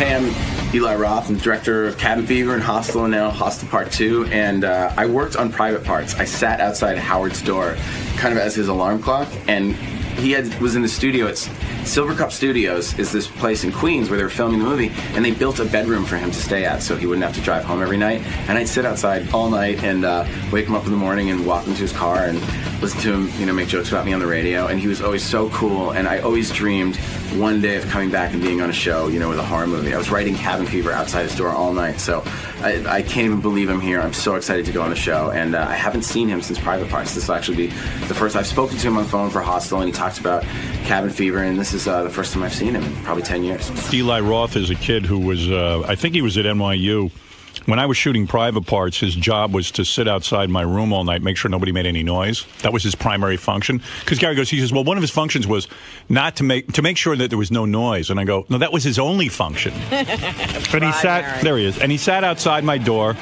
Hey, I'm Eli Roth. I'm director of Cabin Fever and Hostel, and now Hostel Part 2. And I worked on Private Parts. I sat outside Howard's door, kind of as his alarm clock, and he was in the studio. It's Silver Cup Studios is this place in Queens where they were filming the movie, and they built a bedroom for him to stay at so he wouldn't have to drive home every night. And I'd sit outside all night and wake him up in the morning and walk him to his car and listen to him, make jokes about me on the radio. And he was always so cool, and I always dreamed one day of coming back and being on a show, with a horror movie. I was writing Cabin Fever outside his door all night, so I can't even believe I'm here. I'm so excited to go on the show, and I haven't seen him since Private Parts. This will actually be the first. I've spoken to him on the phone for Hostel, and he talks about Cabin Fever, and this is the first time I've seen him in probably 10 years. Eli Roth is a kid who was, I think he was at NYU. When I was shooting Private Parts, his job was to sit outside my room all night, make sure nobody made any noise. That was his primary function. Because Gary he says, well, one of his functions was not to make sure that there was no noise. And I go, no, that was his only function. But he sat, there he is, and he sat outside my door,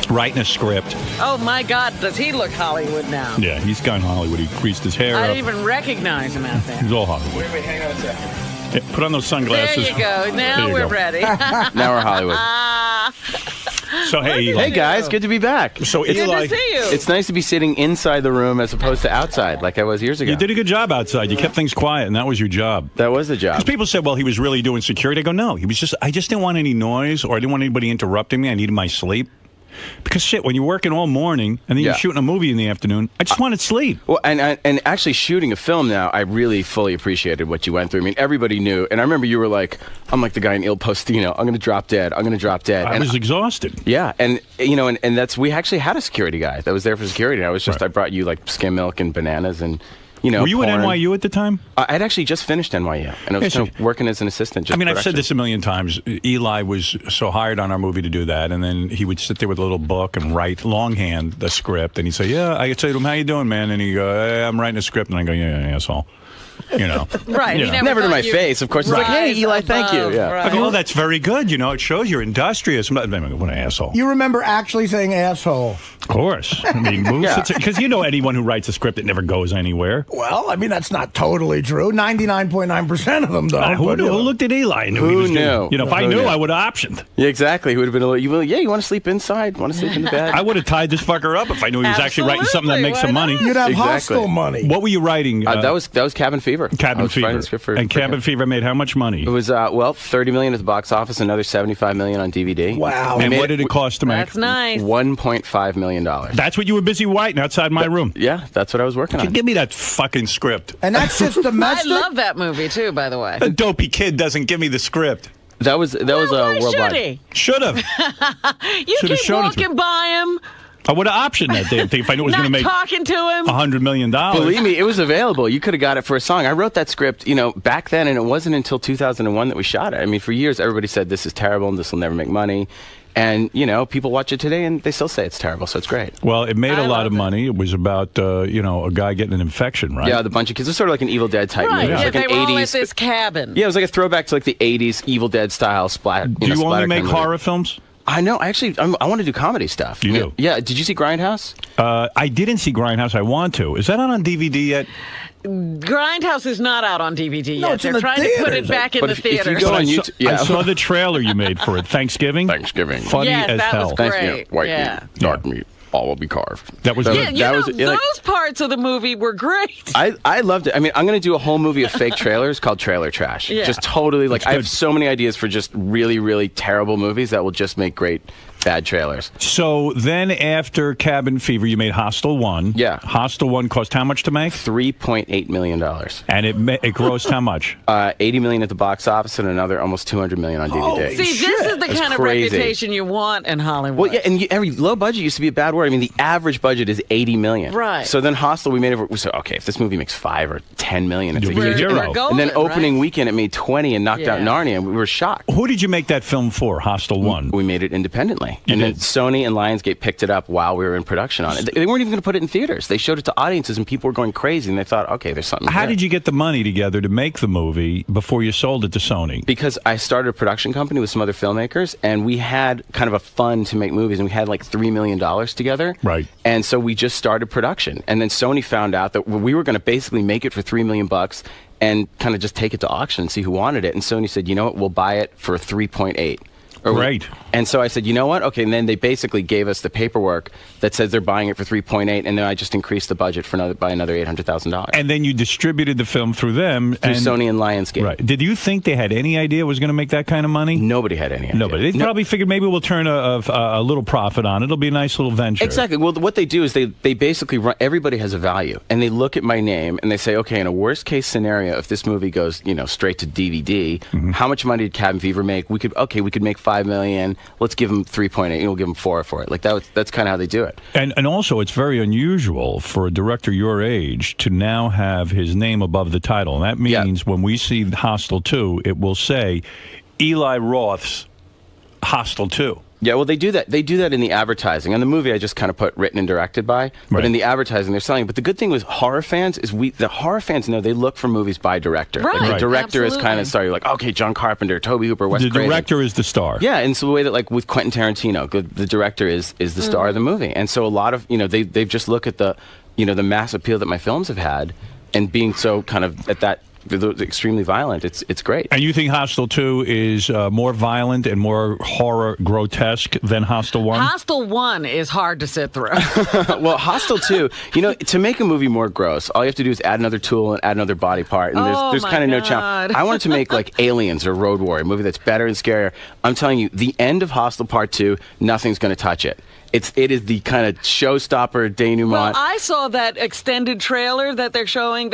writing a script. Oh my God, does he look Hollywood now? Yeah, he's gone Hollywood. He creased his hair I up. didn't even recognize him out there. He's all Hollywood. Wait, hang on a second. Yeah, put on those sunglasses. There you go. Now we're ready. Now we're Hollywood. So, hey, Eli. Hey, guys. Good to be back. So, Good Eli, to see you. It's nice to be sitting inside the room as opposed to outside like I was years ago. you did a good job outside. You kept things quiet, and that was your job. That was the job. Because people said, well, he was really doing security. I go, no. I just didn't want any noise, or I didn't want anybody interrupting me. I needed my sleep. Because shit, when you're working all morning and then you're shooting a movie in the afternoon, I just wanted sleep. Well, and actually shooting a film now, I really fully appreciated what you went through. I mean, everybody knew, and I remember you were like, I'm like the guy in Il Postino. I'm going to drop dead. I'm going to drop dead. I was exhausted. Yeah, and and that's, we actually had a security guy that was there for security. I was just, I brought you like skim milk and bananas and. Were you porn. at NYU at the time? I'd actually just finished NYU, and I was kind of working as an assistant. I've said this a million times. Eli was so hired on our movie to do that, and then he would sit there with a little book and write longhand the script, and he'd say, yeah, I'd say to him, how you doing, man? And he'd go, hey, I'm writing a script, and I go, yeah, asshole. Right. He never to my face, of course. He's like, hey, Eli, thank you. Yeah. Right. I go, oh, that's very good. It shows you're industrious. What an asshole. You remember actually saying asshole? Of course. I mean, because anyone who writes a script that never goes anywhere. Well, I mean, that's not totally true. 99.9% of them, though. Who looked at Eli and knew he was knew? If I knew, I would have optioned. Yeah, exactly. He would have been a little, you want to sleep inside? Want to sleep in the bed? I would have tied this fucker up if I knew he was actually writing something that makes some money. You'd have Hostel money. What were you writing? That was Cabin Fever. Cabin Fever. And Cabin Fever made how much money? It was, $30 million at the box office, another $75 million on DVD. Wow. And what did it cost to make? That's nice. $1.5 million. That's what you were busy writing outside my room? Yeah, that's what I was working on. Give me that fucking script. And that's just domestic? I love that movie, too, by the way. The dopey kid doesn't give me the script. That was why worldwide. should he? Should have. You keep walking by him. I would have optioned that damn thing if I knew it was going to make talking to him. $100 million. Believe me, it was available. You could have got it for a song. I wrote that script, back then, and it wasn't until 2001 that we shot it. I mean, for years, everybody said this is terrible and this will never make money. And, people watch it today and they still say it's terrible, so it's great. Well, it made a lot of money. It was about, a guy getting an infection, right? Yeah, the bunch of kids. It was sort of like an Evil Dead type movie. Yeah, It was like they an were all 80s. at this cabin. Yeah, it was like a throwback to like the 80s Evil Dead style splat. Do you only make horror films? I know. Actually, I want to do comedy stuff. You do? Yeah. Did you see Grindhouse? I didn't see Grindhouse. I want to. Is that on DVD yet? Grindhouse is not out on DVD No, yet. it's in They're the trying to put it back in the if theaters. you go on YouTube, I saw the trailer you made for it. Thanksgiving? Funny Yes, as that hell. was great. White Yeah. meat, dark meat, all will be carved. That was good. Yeah, those parts of the movie were great. I loved it. I mean, I'm going to do a whole movie of fake trailers called Trailer Trash. Yeah. Just totally, That's I good. have so many ideas for just really, really terrible movies that will just make great bad trailers. So then after Cabin Fever, you made Hostel 1. Yeah. Hostel 1 cost how much to make? $3.8 million. And it grossed how much? $80 million at the box office and another almost $200 million on DVD. See, this is the kind of crazy. reputation you want in Hollywood. Well, yeah, and every low budget used to be a bad word. I mean, the average budget is $80 million. Right. So then Hostel, we made it. We said, okay, if this movie makes $5 or $10 million, it's a We're huge hero. hit. Golden, And then opening right? weekend, it made 20 and knocked out Narnia, and we were shocked. Who did you make that film for, Hostel 1? We made it independently. money. And then Sony and Lionsgate picked it up while we were in production on it. They weren't even going to put it in theaters. They showed it to audiences, and people were going crazy, and they thought, okay, there's something How there. did you get the money together to make the movie before you sold it to Sony? Because I started a production company with some other filmmakers, and we had kind of a fund to make movies, and we had like $3 million together. Right. And so we just started production. And then Sony found out that we were going to basically make it for $3 million and kind of just take it to auction and see who wanted it. And Sony said, you know what, we'll buy it for 3.8. Great. And so I said, you know what? Okay, and then they basically gave us the paperwork that says they're buying it for 3.8, and then I just increased the budget for by another $800,000. And then you distributed the film through them. Through Sony and Lionsgate. Right. Did you think they had any idea it was going to make that kind of money? Nobody had any idea. Nobody. They probably figured maybe we'll turn a little profit on it. It'll be a nice little venture. Exactly. Well, what they do is they basically run, everybody has a value, and they look at my name and they say, okay, in a worst case scenario, if this movie goes, straight to DVD, how much money did Cabin Fever make? We could make $5 million. Let's give them 3.8, and we'll give them 4 for it. Like that's kind of how they do it. And also, it's very unusual for a director your age to now have his name above the title. And that means when we see Hostel 2, it will say Eli Roth's Hostel 2. Yeah, well, they do that. They do that in the advertising. On the movie, I just kind of put written and directed by. But in the advertising, they're selling. But the good thing with horror fans is the horror fans know they look for movies by director. Right. Like the director Absolutely. is kind of starting like, okay, John Carpenter, Tobe Hooper, Wes Craven. The director is the star. Yeah, and so the way that like with Quentin Tarantino, the director is the star of the movie. And so a lot of they've just look at the the mass appeal that my films have had, and being so kind of at that. They're extremely violent. It's great. And you think Hostel 2 is more violent and more horror grotesque than Hostel 1? Hostel 1 is hard to sit through. Well, Hostel 2, to make a movie more gross, all you have to do is add another tool and add another body part, and there's kind of no challenge. I wanted to make like Aliens or Road Warrior, a movie that's better and scarier. I'm telling you, the end of Hostel Part 2, nothing's going to touch it. It is the kind of showstopper denouement. Well, I saw that extended trailer that they were showing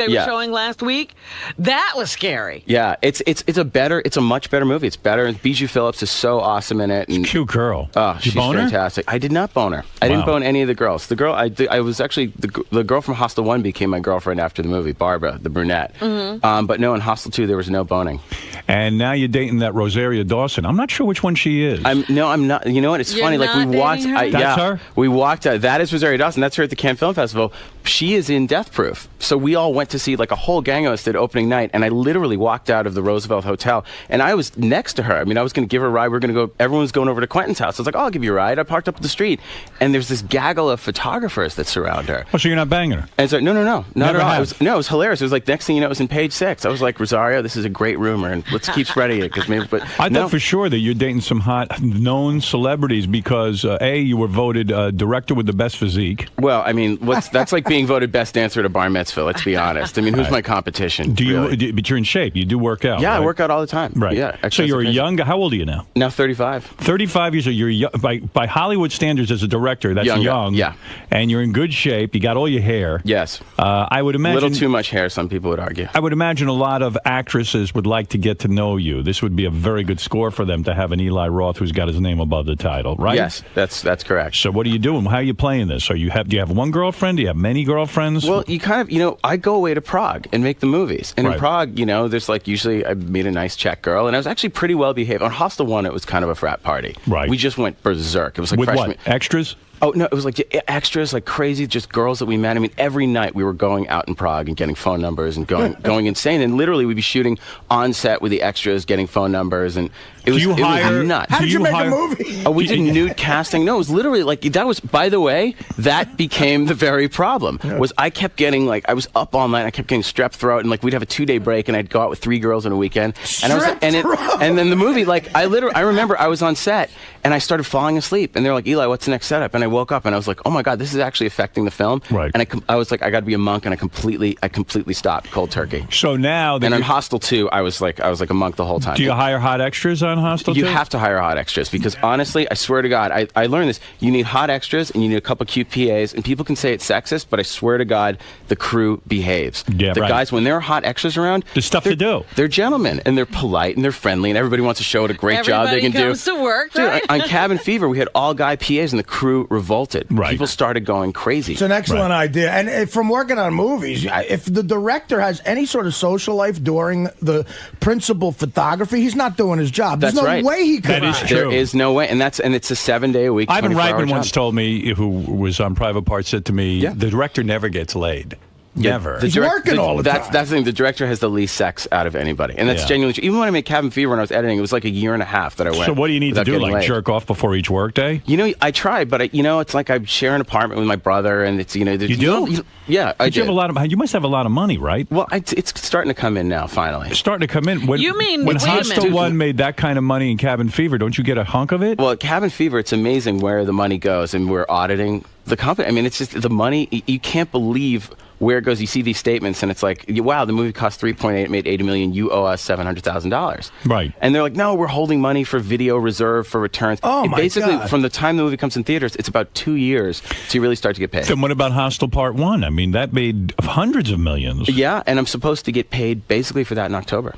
last week. That was scary. Yeah, it's a much better movie. It's better. Bijou Phillips is so awesome in it. And, cute girl. Oh, she's fantastic. I did not bone her. I didn't bone any of the girls. The girl I was actually the girl from Hostel 1 became my girlfriend after the movie, Barbara, the brunette. But no, in Hostel 2 there was no boning. And now you're dating that Rosaria Dawson. I'm not sure which one she is. I'm not. You know what? It's You're funny. Like not we walked. dating her? That's her? We walked. That is Rosaria Dawson. That's her at the Cannes Film Festival. She is in Death Proof. So we all went to see like a whole gang of us did opening night, and I literally walked out of the Roosevelt Hotel, and I was next to her. I mean, I was going to give her a ride. We were going to go. Everyone was going over to Quentin's house. I was like, oh, I'll give you a ride. I parked up the street, and there's this gaggle of photographers that surround her. Oh, so you're not banging her? And so no, not Never at all. have. It was hilarious. It was like next thing you know, it was in Page 6. I was like, Rosario, this is a great rumor, and let's keep spreading it because maybe. But I thought for sure that you're dating some hot known celebrities because you were voted director with the best physique. Well, I mean, that's like being voted best dancer at a bar mitzvah. Let's be honest. I mean, who's my competition? Do you? Really? But you're in shape. You do work out. Yeah, right? I work out all the time. Right. Yeah. So you're a young. How old are you now? Now 35. 35 years old. You're young, by Hollywood standards as a director. That's young. Yeah. And you're in good shape. You got all your hair. Yes. I would imagine A little too much hair. Some people would argue. I would imagine a lot of actresses would like to get to know you. This would be a very good score for them to have an Eli Roth who's got his name above the title, right? Yes, that's correct. So what are you doing? How are you playing this? Do you have one girlfriend? Do you have many girlfriends? Well, you kind of, I go away to Prague and make the movies. And in Right. Prague, there's like usually I meet a nice Czech girl, and I was actually pretty well behaved. On Hostel 1, it was kind of a frat party. Right. We just went berserk. It was like with freshman. what? Extras? Oh, no, it was like extras, like crazy, just girls that we met. I mean, every night we were going out in Prague and getting phone numbers and going insane. And literally we'd be shooting on set with the extras, getting phone numbers. And it was nuts. How did you make hire- a movie? Oh, we did nude casting. No, it was literally like, that was, by the way, that became the very problem. Was I kept getting, like, I was up all night, I kept getting strep throat, and like we'd have a 2-day break, and I'd go out with 3 girls in a weekend. And and then the movie, like, I remember I was on set, and I started falling asleep, and they're like, Eli, what's the next setup? And I woke up, and I was like, oh my God, this is actually affecting the film. Right. And I was like, I got to be a monk, and I completely stopped cold turkey. So now that And on you're- Hostel 2, I was like a monk the whole time. do you hire hot extras on Hostel? You too? have to hire hot extras because honestly, I swear to God, I learned this. You need hot extras and you need a couple cute PAs. And people can say it's sexist, but I swear to God, the crew behaves. Yeah, the right. guys, when there are hot extras around, There's stuff to do. They're gentlemen and they're polite and they're friendly and everybody wants to show what a great job they can do. Everybody comes to work, Dude, right? on Cabin Fever, we had all guy PAs and the crew revolted. Right. People started going crazy. It's an excellent idea. And from working on movies, if the director has any sort of social life during the principal photography, he's not doing his job. There's That's no right. way he could. That is true. There is no way, and it's a 7-day-a-week. Ivan 24-hour Reitman once job. told me, who was on Private Parts, said to me, Yeah. the director never gets laid. Never. He's working all the time. That's the thing. The director has the least sex out of anybody, and that's genuinely true. Even when I made Cabin Fever, when I was editing, it was like a year and a half that I went. So what do you need to without do? getting Like laid. jerk off before each workday? You know, I tried, but it's like I share an apartment with my brother, and it's You do? Yeah, I But you did. have a lot of. You must have a lot of money, right? Well, it's starting to come in now. Finally, It's starting to come in. When, You mean- when wait a Hostel minute. 1 made that kind of money in Cabin Fever, don't you get a hunk of it? well, Cabin Fever, it's amazing where the money goes, and we're auditing the company. I mean, it's just the money. You can't believe where it goes. You see these statements, and it's like, wow, the movie cost $3.8, made $80 million. You owe us $700,000. Right. And they're like, no, we're holding money for video reserve for returns. Oh, my basically, God. from the time the movie comes in theaters, it's about 2 years to really start to get paid. Then what about Hostel Part 1? I mean, that made hundreds of millions. Yeah, and I'm supposed to get paid basically for that in October.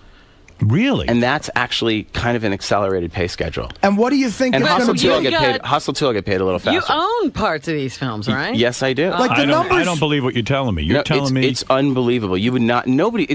Really? And that's actually kind of an accelerated pay schedule. And what do you think And it's Hostel going 2, to I'll be? get paid. Hostel 2, I'll get paid a little You faster. own parts of these films, right? Yes, I do. Like the I numbers. don't believe what you're telling me. You're No, telling me. it's unbelievable. You would not. Nobody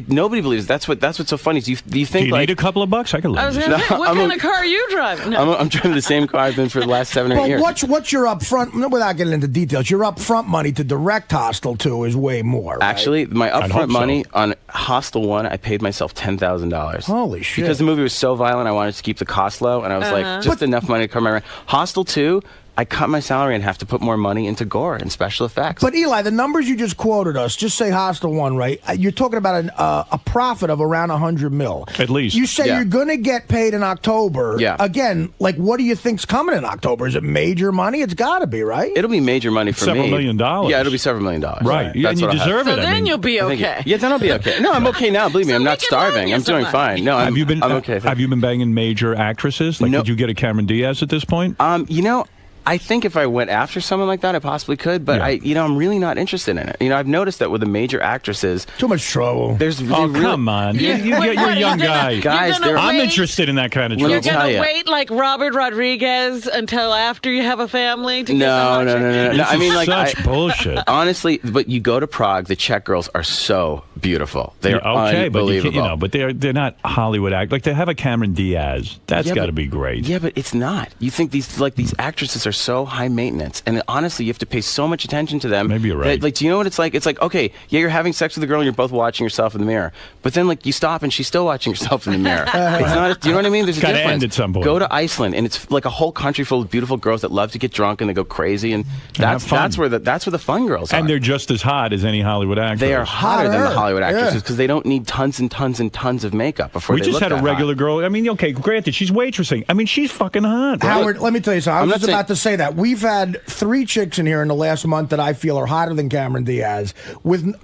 believes. That's what's so funny. Is you do think you like need a couple of bucks? I can I live. was with going it. to say, what I'm kind a- of car are you driving? No. I'm driving the same car I've been for the last 7 or 8 Well, years. what's your upfront, without getting into details, your upfront money to direct Hostel 2 is way more, right? Actually, my hope upfront so. money on Hostel 1, I paid myself $10,000. Holy shit. Because the movie was so violent, I wanted to keep the cost low, and I was like, just enough money to cover my rent. Hostel 2, I cut my salary and have to put more money into gore and special effects. But Eli, the numbers you just quoted us, just say Hostel 1, right? You're talking about a profit of around $100 million. At least. You say Yeah. you're going to get paid in October. Yeah. Again, like, what do you think's coming in October? Is it major money? It's got to be, right? It'll be major money for Several me. $1 million. Yeah, it'll be several $1 million. Right. Yeah, and you what I'll have. deserve So it. I then mean, you'll be I think- okay. Yeah, then I'll be okay. No, I'm okay now. Believe me, So I'm we not can loan starving. you I'm some doing money. fine. No, have you been? I'm okay. Have you been banging major actresses? Like, No. did you get a Cameron Diaz at this point? You know, I think if I went after someone like that, I possibly could, but Yeah. I'm really not interested in it. I've noticed that with the major actresses, Too much trouble. there's Oh, really, come on. Yeah. You're a What, young you're guy. Guys, gonna I'm wait- interested in that kind of Let me You're trouble. tell going to ya. wait like Robert Rodriguez until after you have a family to get No. some I mean, like, Such bullshit. honestly, but you go to Prague, the Czech girls are so beautiful. They're Okay, but unbelievable. but they're not Hollywood act. Like, they have a Cameron Diaz. That's Yeah, got to but- be great. Yeah, but it's not. You think these actresses are so high maintenance, and honestly, you have to pay so much attention to them. Maybe you're right. Like, do you know what it's like? It's like, okay, yeah, you're having sex with a girl, and you're both watching yourself in the mirror, but then like you stop, and she's still watching herself in the mirror. It's not. Do you know what I mean? There's a Gotta difference. end at some point. Go to Iceland, and it's like a whole country full of beautiful girls that love to get drunk and they go crazy, and have fun. that's where the fun girls are. And they're just as hot as any Hollywood actor. They are hotter than the Hotter. Hollywood actresses Yeah. because they don't need tons and tons and tons of makeup before We they just look had a that regular hot. girl. I mean, okay, granted, she's waitressing. I mean, she's fucking hot. right? Howard, let me tell you something. I I'm was not just saying- about to say that. We've had 3 chicks in here in the last month that I feel are hotter than Cameron Diaz.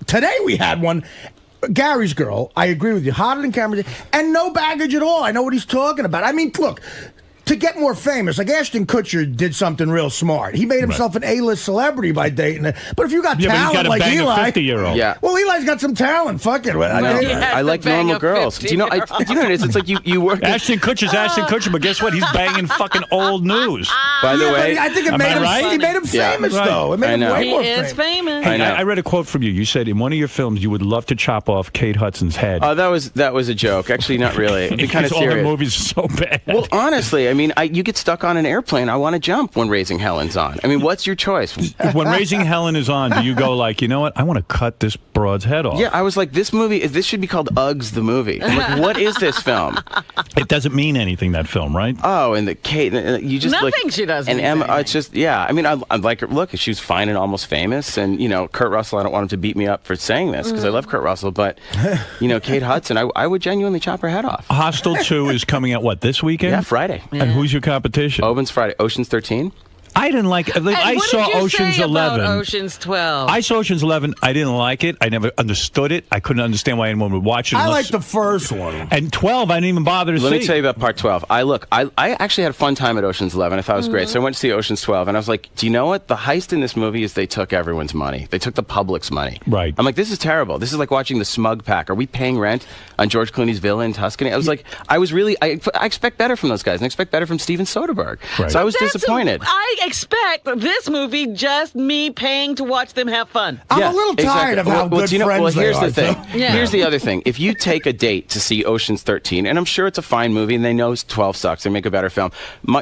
Today we had one, Gary's girl. I agree with you. Hotter than Cameron Diaz. And no baggage at all. I know what he's talking about. I mean, look. To get more famous, like Ashton Kutcher did something real smart. He made himself an A-list celebrity by dating her. But if you got Yeah, but he's talent got to like bang Eli, a 50-year-old. Yeah. well, Eli's got some talent. Fuck it. I No, mean, He has I to like bang normal a girls. Do you know? Do you know what it is? It's like you work. Ashton Kutcher's Ashton Kutcher, but guess what? He's banging fucking old news. By the yeah, way, but I think it Am made I him. right? He made him Yeah. famous, Right. though. It made I him know. way He more is famous. famous. Hey, know. I read a quote from you. You said in one of your films you would love to chop off Kate Hudson's head. oh, that was a joke. Actually, not really. It'd be kind of Because all the serious. movies are so bad. Well, honestly, I mean, you get stuck on an airplane. I want to jump when Raising Helen's on. I mean, what's your choice? when Raising Helen is on, do you go like, you know what? I want to cut this broad's head off. Yeah, I was like, this should be called Uggs the movie. I'm like, what is this film? It doesn't mean anything, that film, right? Oh, and the Kate, you just Nothing like, she does and means Emma. anything. It's just, yeah. I mean, I like her. Look, she was fine and almost famous, and Kurt Russell. I don't want him to beat me up for saying this because I love Kurt Russell, but Kate Hudson, I would genuinely chop her head off. Hostel 2 is coming out, what, this weekend? Yeah, Friday. And who's your competition? Opens Friday. Ocean's 13. I didn't like it. And I what saw did you Ocean's say 11. About Ocean's 12. I saw Ocean's 11. I didn't like it. I never understood it. I couldn't understand why anyone would watch it. I unless- like the first one. And 12, I didn't even bother to see. Let me tell you about part 12. I actually had a fun time at Ocean's 11. I thought it was great. So I went to see Ocean's 12, and I was like, do you know what? The heist in this movie is they took everyone's money. They took the public's money. Right. I'm like, this is terrible. This is like watching the Smug Pack. Are we paying rent on George Clooney's villa in Tuscany? I was like, I expect better from those guys, and I expect better from Steven Soderbergh. Right. So I was That's disappointed. I expect this movie just me paying to watch them have fun. I'm a little tired of how good friends they here's are. the thing. Yeah. Here's the other thing. If you take a date to see Ocean's 13, and I'm sure it's a fine movie, and they know 12 sucks, they make a better film.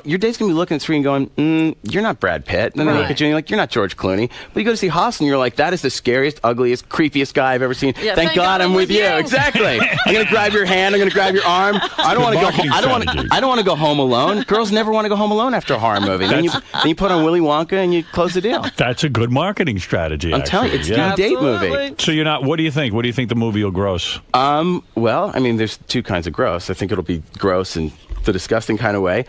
Your date's gonna be looking at the screen going, you're not Brad Pitt. And then they look at you and you're like, you're not George Clooney. But you go to see Hostel, and you're like, that is the scariest, ugliest, creepiest guy I've ever seen. Yeah, thank God I'm with you. Exactly. I'm gonna grab your hand. I'm gonna grab your arm. I don't want to go. I don't want to go home alone. Girls never want to go home alone after a horror movie. Then you put on Willy Wonka and you close the deal. That's a good marketing strategy. I'm telling you, it's yeah. the date movie. So you're not. What do you think? What do you think the movie will gross? Well, I mean, there's two kinds of gross. I think it'll be gross in the disgusting kind of way.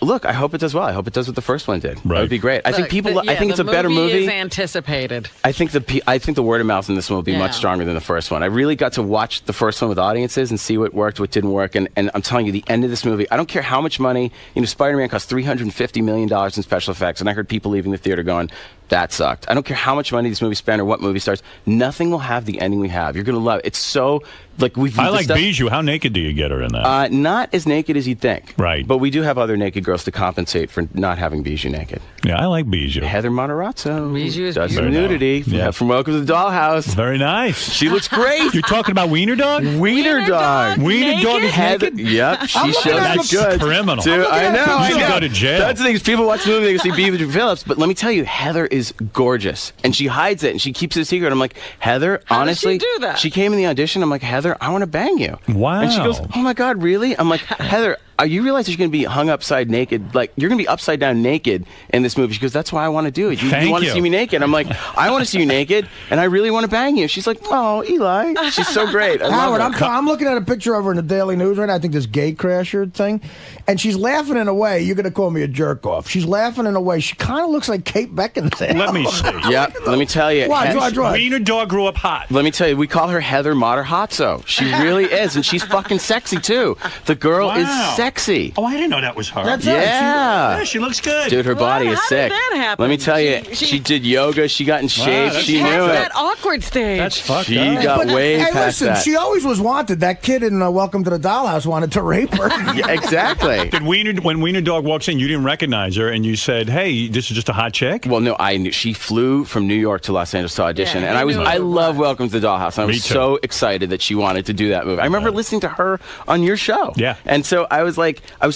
Look, I hope it does well. I hope it does what the first one did. Right. That would be great. I think people. I think it's a better movie. Is anticipated. I think the word of mouth in this one will be much stronger than the first one. I really got to watch the first one with audiences and see what worked, what didn't work. And I'm telling you, the end of this movie, I don't care how much money. Spider-Man cost $350 million in special effects, and I heard people leaving the theater going, that sucked. I don't care how much money this movie spent or what movie stars. Nothing will have the ending we have. You're going to love it. It's so, I like Bijou. How naked do you get her in that? Not as naked as you'd think. Right. But we do have other naked girls to compensate for not having Bijou naked. Yeah, I like Bijou. Heather Matarazzo. Bijou is does some nudity. Yeah. From Welcome to the Dollhouse. Very nice. She looks great. You're talking about Wiener Dog? Wiener Dog. Wiener Dog is Heather. naked? Yep. She shows That's good. criminal. Dude, I know. You should go to jail. That's the thing. People watch the movie, they see Bijou Phillips. But let me tell you, Heather is gorgeous. And she hides it and she keeps it a secret. I'm like, Heather, honestly, does she do that? She came in the audition. I'm like, Heather, I want to bang you. Wow. And she goes, oh my God, really? I'm like, Heather, you realize that you're going to be hung upside naked, like you're going to be upside down naked in this movie. She goes, that's why I want to do it. You want to see me naked? I'm like, I want to see you naked, and I really want to bang you. She's like, oh, Eli, she's so great. Howard, I'm looking at a picture of her in the Daily News right now. I think this gay crasher thing, and she's laughing in a way. You're going to call me a jerk off. She's laughing in a way. She kind of looks like Kate Beckinsale. Let me see. Yeah, let me tell you. Watch. Wiener Dog grew up hot. Let me tell you, we call her Heather Matarazzo. She really is, and she's fucking sexy too. The girl is sexy. Oh, I didn't know that was her. That's yeah, she looks good. Dude, her body is How sick. did that happen? Let me tell you, she did yoga. She got in shape. She knew it. That awkward stage. That's fucked She up. got way hey, past listen, that. she always was wanted. That kid in Welcome to the Dollhouse wanted to rape her. Yeah, exactly. When Wiener Dog walks in, you didn't recognize her, and you said, "Hey, this is just a hot chick." Well, no, I knew. She flew from New York to Los Angeles to audition, and I love Welcome to the Dollhouse. I was so excited that she wanted to do that movie. I remember listening to her on your show. Yeah. And so I was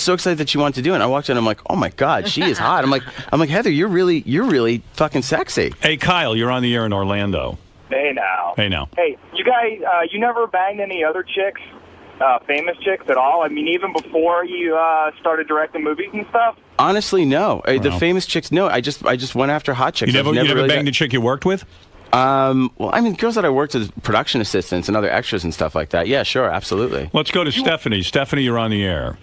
so excited that she wanted to do it. And I walked in, I'm like, oh my God, she is hot. I'm like, Heather, you're really fucking sexy. Hey, Kyle, you're on the air in Orlando. Hey now. Hey, you guys, you never banged any other chicks, famous chicks at all? I mean, even before you started directing movies and stuff? Honestly, no. The famous chicks, no. I just went after hot chicks. You never banged a chick you worked with? Well, I mean, girls that I worked as production assistants and other extras and stuff like that. Yeah, sure, absolutely. Let's go to Stephanie. Stephanie, you're on the air.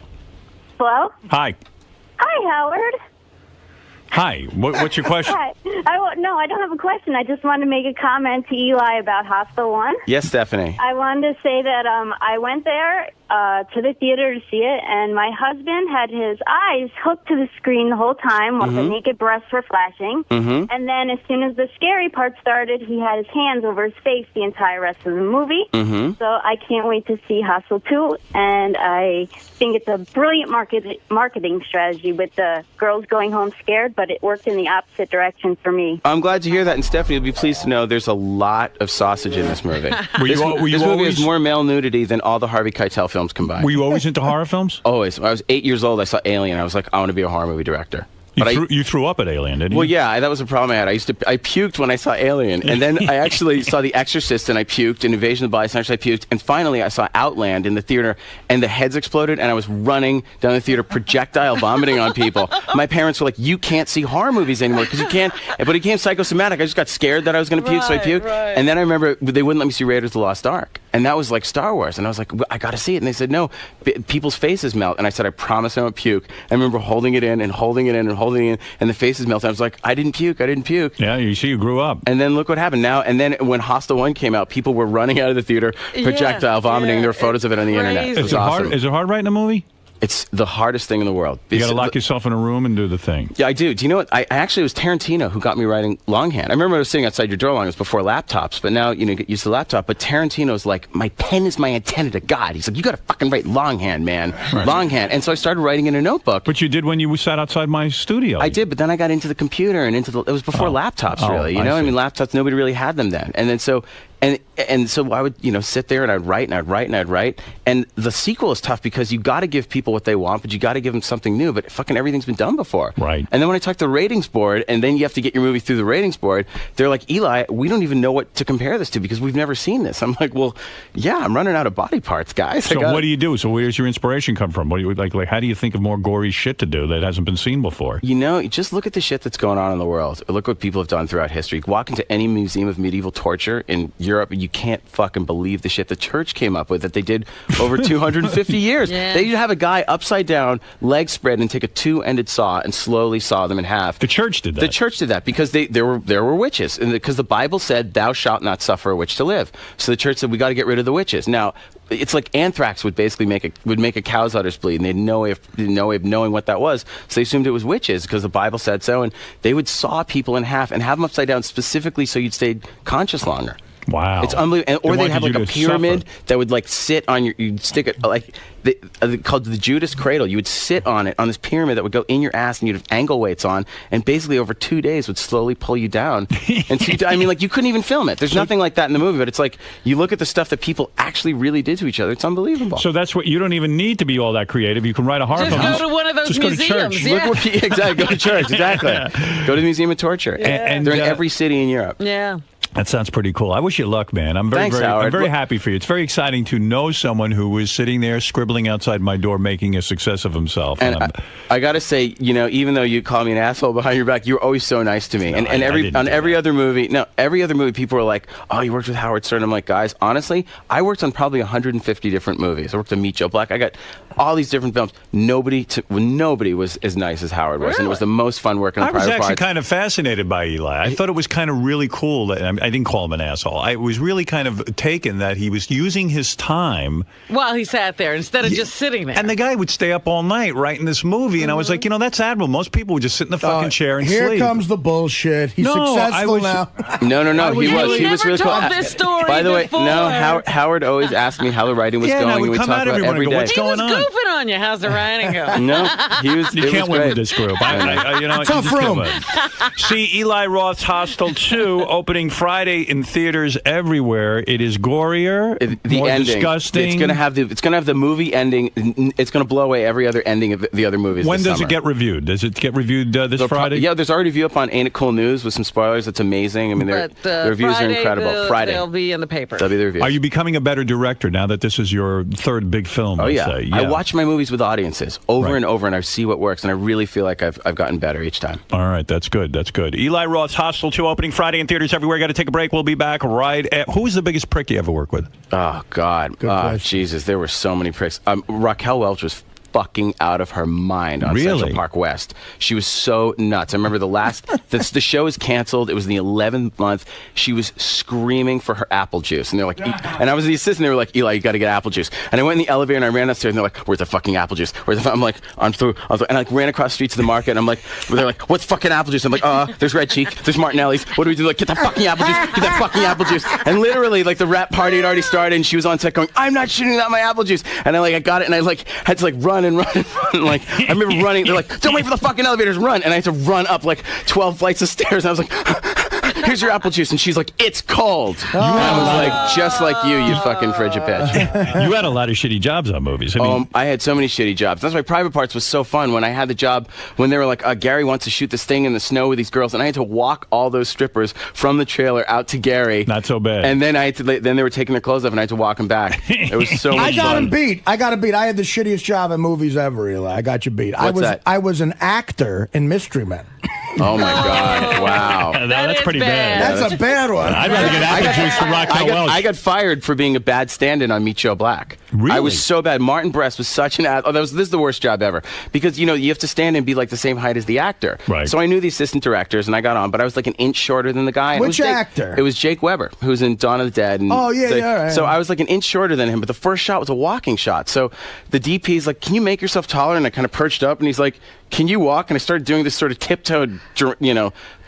Hello? Hi. Hi, Howard. Hi. What's your question? Hi. No, I don't have a question. I just wanted to make a comment to Eli about Hostel 1. Yes, Stephanie. I wanted to say that I went there to the theater to see it, and my husband had his eyes hooked to the screen the whole time while the naked breasts were flashing. Mm-hmm. And then as soon as the scary part started, he had his hands over his face the entire rest of the movie. Mm-hmm. So I can't wait to see Hostel 2, and I think it's a brilliant marketing strategy with the girls going home scared, but it worked in the opposite direction for me. I'm glad to hear that, and Stephanie, you'll be pleased to know there's a lot of sausage in this movie. This movie has more male nudity than all the Harvey Keitel films combined. Were you always into horror films? Always. When I was 8 years old, I saw Alien. I was like, I want to be a horror movie director. You threw up at Alien, didn't you? Well, yeah, that was a problem I had. I puked when I saw Alien, and then I actually saw The Exorcist, and I puked, and Invasion of the Body Snatchers, I puked, and finally I saw Outland in the theater, and the heads exploded, and I was running down the theater, projectile vomiting on people. My parents were like, you can't see horror movies anymore, because you can't, but it became psychosomatic. I just got scared that I was going to puke, so I puked, and then I remember they wouldn't let me see Raiders of the Lost Ark, and that was like Star Wars, and I was like, I got to see it, and they said, no, people's faces melt, and I said, I promise I won't puke. I remember holding it in, and holding it in, and holding it in, and the faces melted. I was like, I didn't puke. Yeah, you see, you grew up. And then look what happened now. And then when Hostel 1 came out, people were running out of the theater, projectile vomiting. There were photos of it on the internet. It was awesome. Is it hard writing a movie? It's the hardest thing in the world. You got to lock yourself in a room and do the thing. Yeah, I do. Do you know what? I actually, it was Tarantino who got me writing longhand. I remember I was sitting outside your door long. It was before laptops, but now, you know, get used to the laptop. But Tarantino's like, my pen is my antenna to God. He's like, you got to fucking write longhand, man. Right. Longhand. And so I started writing in a notebook. But you did when you sat outside my studio. I did, but then I got into the computer and it was before laptops, really. You know, I mean, laptops, nobody really had them then. And then so... And so I would, you know, sit there and I'd write and I'd write and I'd write. And the sequel is tough because you got to give people what they want, but you got to give them something new. But fucking everything's been done before. Right. And then when I talk to the ratings board, and then you have to get your movie through the ratings board, they're like, Eli, we don't even know what to compare this to because we've never seen this. I'm like, well, yeah, I'm running out of body parts, guys. So what do you do? So where's your inspiration come from? What do you like? How do you think of more gory shit to do that hasn't been seen before? You know, just look at the shit that's going on in the world. Look what people have done throughout history. Walk into any museum of medieval torture in Europe, and you can't fucking believe the shit the church came up with that they did over 250 years. Yeah. They used to have a guy upside down, legs spread, and take a two-ended saw and slowly saw them in half. The church did that. The church did that because there were witches, and because the Bible said, "Thou shalt not suffer a witch to live." So the church said, "We got to get rid of the witches." Now, it's like anthrax would basically make a cow's udders bleed, and they had no way of knowing what that was. So they assumed it was witches because the Bible said so, and they would saw people in half and have them upside down specifically so you'd stay conscious longer. Wow, it's unbelievable. Or they'd have like a pyramid that would like sit on you'd stick it like called the Judas cradle. You would sit on it on this pyramid that would go in your ass, and you'd have ankle weights on, and basically over 2 days would slowly pull you down. And so I mean, like you couldn't even film it. There's nothing like that in the movie, but it's like you look at the stuff that people actually really did to each other. It's unbelievable. So that's what you don't even need to be all that creative. You can write a horror film. Just go to one of those museums. Go to church. Yeah. Exactly. Go to church. Exactly. Go to the Museum of Torture. Yeah. And they're in every city in Europe. Yeah. That sounds pretty cool. I wish you luck, man. I'm Thanks, Howard. I'm very happy for you. It's very exciting to know someone who was sitting there scribbling outside my door, making a success of himself. And I got to say, you know, even though you call me an asshole behind your back, you were always so nice to me. No, and every other movie, people were like, "Oh, you worked with Howard Stern." I'm like, guys, honestly, I worked on probably 150 different movies. I worked on Meet Joe Black. I got all these different films. Nobody was as nice as Howard was, and it was the most fun working on Private Parts. I was actually kind of fascinated by Eli. I thought it was kind of really cool that I didn't call him an asshole. I was really kind of taken that he was using his time while he sat there instead of just sitting there. And the guy would stay up all night writing this movie, and I was like, you know, that's admirable. Most people would just sit in the fucking chair and sleep. Here comes the bullshit. He's successful now. No. He was really cool. This story by the way, before. no. Howard always asked me how the writing was going. And we talk about every day. What's going on? He was goofing on you. How's the writing going? No, he was. You can't win with this group. Tough room. See Eli Roth's Hostel 2 opening Friday in theaters everywhere. It is gorier, more ending. Disgusting. It's gonna have the movie ending. It's gonna blow away every other ending of the other movies. When does it get reviewed? Does it get reviewed this Friday? Yeah, there's already a review up on Ain't It Cool News with some spoilers. It's amazing. I mean, the reviews are incredible. Friday they'll be in the paper. They'll be the reviews. Are you becoming a better director now that this is your third big film? Oh yeah. I watch my movies with audiences over and over, and I see what works, and I really feel like I've gotten better each time. All right, that's good. That's good. Eli Roth's Hostel 2 opening Friday in theaters everywhere. Got to take a break. We'll be back right at... Who was the biggest prick you ever worked with? Oh, God. Jesus, there were so many pricks. Raquel Welch was fucking out of her mind on Central Park West. She was so nuts. I remember the show is canceled. It was in the 11th month. She was screaming for her apple juice. And they're like, and I was the assistant. They were like, Eli, you got to get apple juice. And I went in the elevator and I ran upstairs and they're like, where's the fucking apple juice? I'm like, I'm through. And I ran across the street to the market and I'm like, they're like, what's fucking apple juice? I'm like, there's Red Cheek, there's Martinelli's. What do we do? Like, get that fucking apple juice, get that fucking apple juice. And literally, like, the rap party had already started and she was on set going, I'm not shooting out my apple juice. And I got it and I had to run and run and run. Like, I remember running. They're like, don't wait for the fucking elevators, run. And I had to run up 12 flights of stairs. And I was like, here's your apple juice. And she's like, it's cold. I was like, just like you fucking frigid bitch. You had a lot of shitty jobs on movies. I had so many shitty jobs. That's why Private Parts was so fun. When I had the job, when they were like, Gary wants to shoot this thing in the snow with these girls. And I had to walk all those strippers from the trailer out to Gary. Not so bad. And then then they were taking their clothes off and I had to walk them back. It was so much fun. I got him beat. I had the shittiest job in movies ever, Eli. I got you beat. I was an actor in Mystery Men. Oh my God! Wow, that's pretty bad. That's a bad one. I'd rather get apple juice from Raquel Welch. I got fired for being a bad stand-in on Meet Joe Black. Really? I was so bad. Martin Brest was such an ass. This is the worst job ever because you have to stand and be like the same height as the actor. Right. So I knew the assistant directors and I got on, but I was like an inch shorter than the guy. Which actor? It was Jake Weber, who's in Dawn of the Dead. And all right. So I was like an inch shorter than him, but the first shot was a walking shot. So the DP's like, "Can you make yourself taller?" And I kind of perched up, and he's like, "Can you walk?" And I started doing this sort of tiptoed,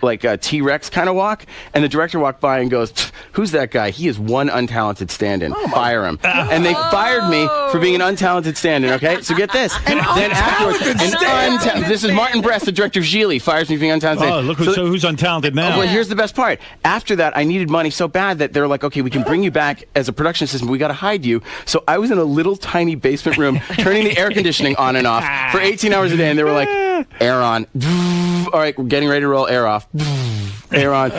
like a T-Rex kind of walk. And the director walked by and goes, "Who's that guy? He is one untalented stand-in. Fire him." And they fired me for being an untalented stand-in, okay? So get this. Then afterwards, this is Martin Brest, the director of Gigli, fires me for being untalented. Oh, look who's untalented now. Well, here's the best part. After that, I needed money so bad that they're like, "Okay, we can bring you back as a production assistant. We got to hide you." So I was in a little tiny basement room turning the air conditioning on and off for 18 hours a day, and they were like, "Air on." All right, we're getting ready to roll. Air off. Air on.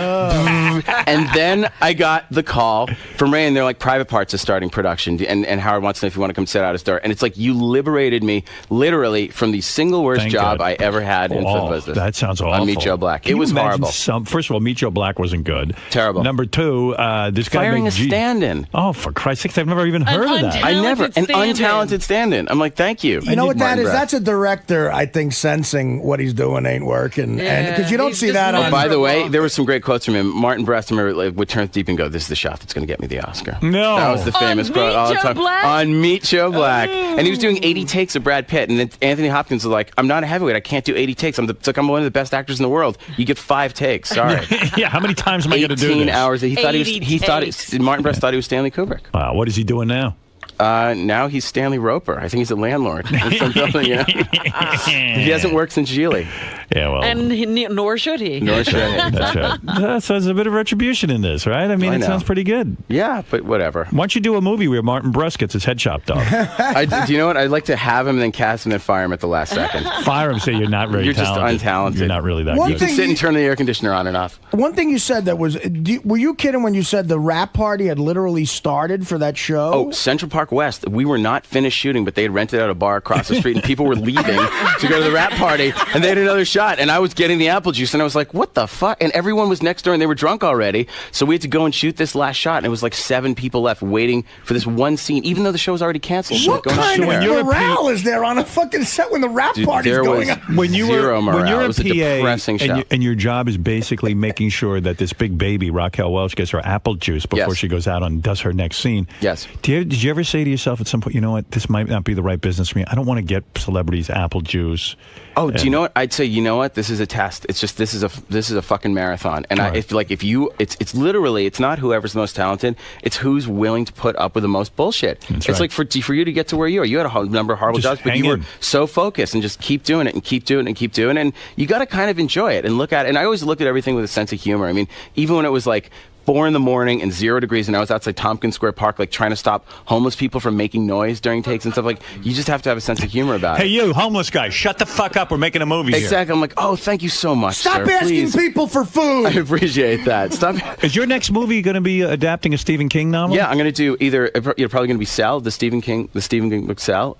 And then I got the call from Ray, and they're like, "Private Parts is starting production, and Howard wants to know if you want to come sit out his door." And it's like, you liberated me literally from the single worst Thank job God. I ever had in film business. That sounds awful. On Meet Joe Black. Can It was you imagine horrible. First of all, Meet Joe Black wasn't good. Terrible. Number two, this guy Firing made a stand-in. Oh, for Christ's sakes, I've never even heard of that. I never. An stand-in. untalented stand-in. I'm like, thank you. You know what that Martin is? Brest. That's a director, I think, sensing what he's doing ain't working. And because you don't he's see just that on. By the way, there were some great quotes from him. Martin Brest, I remember, would turn deep and go, "This is the shot that's going to get me the Oscar." No. That was the famous quote all the Meet Joe time. Black? On Meet Joe Black. And he was doing 80 takes of Brad Pitt. And then Anthony Hopkins was like, "I'm not a heavyweight. I can't do 80 takes. I'm one of the best actors in the world. You get 5 takes. Sorry." Yeah, how many times am I going to do 18 this? hours. He thought 80 Martin Brest thought he was Stanley Kubrick. Wow, what is he doing now? Now he's Stanley Roper. I think he's a landlord. In some building, He hasn't worked since Gigli. Yeah, well. And nor should he. Nor should he. That's right. So there's a bit of retribution in this, right? I mean, I it know. sounds pretty good. Yeah, but whatever. Why don't you do a movie where Martin Brest gets his head chopped off? Do you know what? I'd like to have him and then cast him and fire him at the last second. Fire him, say you're not very You're just talented. untalented. You're not really that One good. You can sit and turn the air conditioner on and off. One thing you said that was, were you kidding when you said the rap party had literally started for that show? Oh, Central Park West. We were not finished shooting, but they had rented out a bar across the street, and people were leaving to go to the rap party, and they had another shot, and I was getting the apple juice, and I was like, "What the fuck?" And everyone was next door, and they were drunk already, so we had to go and shoot this last shot, and it was like 7 people left waiting for this one scene, even though the show was already canceled. What kind of you're a morale is there on a fucking set when the rap party's there going was on? When you zero were, morale. when you're It a was a PA depressing show. and your job is basically making sure that this big baby, Raquel Welch, gets her apple juice before Yes. she goes out and does her next scene. Yes. Did you ever say to yourself at some point, you know what, this might not be the right business for me. I don't want to get celebrities apple juice. Oh, do you know what? I'd say, you know what? This is a test. It's just this is a fucking marathon. And Right. it's literally, it's not whoever's the most talented. It's who's willing to put up with the most bullshit. That's It's right. like for you to get to where you are. You had a number of horrible Just jobs, but hang you were in. so focused and just keep doing it and keep doing it and keep doing it. And you got to kind of enjoy it and look at it. And I always looked at everything with a sense of humor. I mean, even when it was like 4 a.m. and 0 degrees, and I was outside Tompkins Square Park, like trying to stop homeless people from making noise during takes and stuff. Like, you just have to have a sense of humor about Hey, it. you, homeless guy, shut the fuck up. We're making a movie here. Exactly. I'm like, oh, thank you so much. Stop sir. asking Please. people for I food. appreciate that. Stop. Is your next movie going to be adapting a Stephen King novel? Yeah, I'm going to do either. You're probably going to be Cell, the Stephen King book Cell.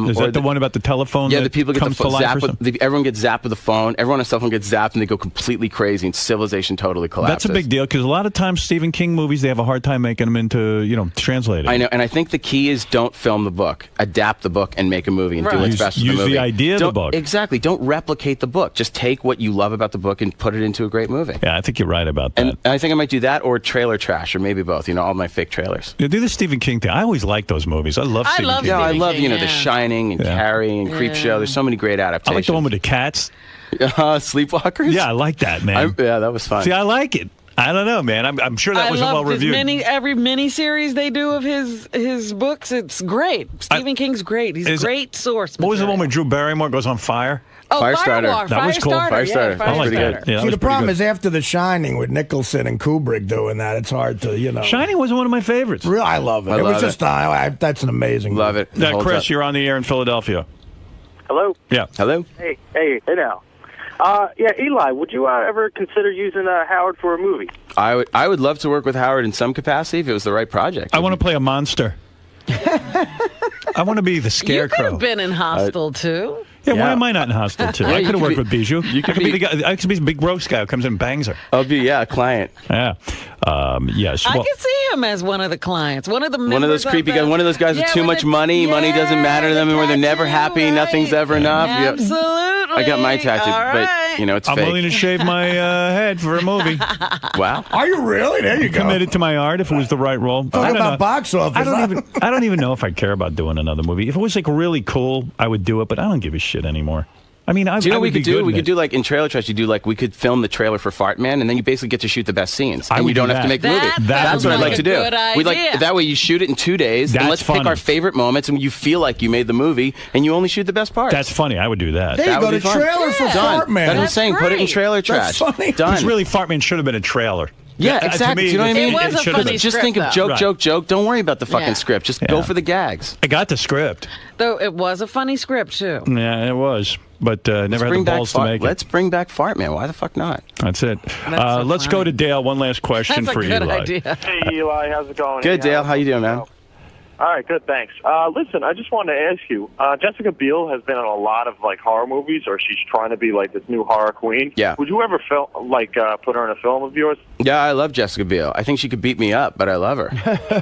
Is that the one about the telephone? Yeah, that the people get comes the to life or zap. something? Everyone gets zapped with the phone. Everyone on cell phone gets zapped, and they go completely crazy, and civilization totally collapses. That's a big deal because a lot of times Stephen King movies, they have a hard time making them into, translated. I know, and I think the key is don't film the book. Adapt the book and make a movie and do Right. what's best with Use the movie. the idea of the Don't- book. Exactly. Don't replicate the book. Just take what you love about the book and put it into a great movie. Yeah, I think you're right about that. And I think I might do that or trailer trash or maybe both. All my fake trailers. Yeah, do the Stephen King thing. I always like those movies. I love Stephen love King. Yeah, I Stephen love, King, The yeah. Shining and Yeah. Carrie and Creepshow. There's so many great I adaptations. like the one with the cats. Sleepwalkers? Yeah, I like that, man. Yeah, that was fun. See, I like it. I don't know, man. I'm sure that I wasn't well love his reviewed. every mini series they do of his books. It's great. Stephen King's great. He's a great source. What was the one material. where Drew Barrymore goes on fire? Oh, Firestarter. Firewalk. That was cool. Firestarter. Yeah, I like pretty that. good. Yeah, that See, was the pretty problem good. is after The Shining with Nicholson and Kubrick doing that, it's hard to, Shining wasn't one of my favorites. Real, I love it. I It was love just, that's an amazing Love movie. it. Holds Chris, up. you're on the air in Philadelphia. Hello? Yeah. Hello? Hey now. Yeah, Eli, would you ever consider using Howard for a movie? I would love to work with Howard in some capacity if it was the right project. I want to play a monster. I want to be the You scarecrow. could have been in Hostel too. Yeah, why am I not in Hostel too? I could have worked with Bijou. You could be the guy. I could be the big gross guy who comes in and bangs her. I'll be a client. Yeah. Yes. I Well, can see him as one of the clients, one of the One of those creepy guys. One of those guys with too much money. Money doesn't matter to them, and where they're never happy. Right. Nothing's ever enough. Absolutely. I got my tattoo, All but right. it's I'm fake. willing to shave my head for a movie. Wow. Are you really? There you go. Committed to my art if it was the right role. Talk I don't about know. box office. I don't even know if I care about doing another movie. If it was like really cool, I would do it, but I don't give a shit anymore. I mean, Do you know what we could do? We could do do like in Trailer Trash. We could film the trailer for Fart Man, and then you basically get to shoot the best scenes, and you don't have to make the movie. That's what I'd like to do. We that way you shoot it in 2 days, and let's pick our favorite moments, and you feel like you made the movie, and you only shoot the best parts. That's funny. I would do that. There you go. The trailer for Fart Man. That's what I'm saying. Put it in Trailer Trash. That's funny. Done. Because really, Fart Man should have been a trailer. Yeah, exactly. Do you know what I mean? It was a should have funny been. Just think of script, joke. Don't worry about the fucking script. Just go for the gags. I got the script. Though it was a funny script too. Yeah, it was. But never had the balls to make it. Let's bring back Fart Man. Why the fuck not? That's it. so Let's go to Dale. One last question That's for a good Eli. idea. Hey, Eli, how's it going? Good, Dale. How you doing, man? All right, good, thanks. Listen, I just wanted to ask you, Jessica Biel has been in a lot of, horror movies, or she's trying to be, this new horror queen. Yeah. Would you ever, put her in a film of yours? Yeah, I love Jessica Biel. I think she could beat me up, but I love her.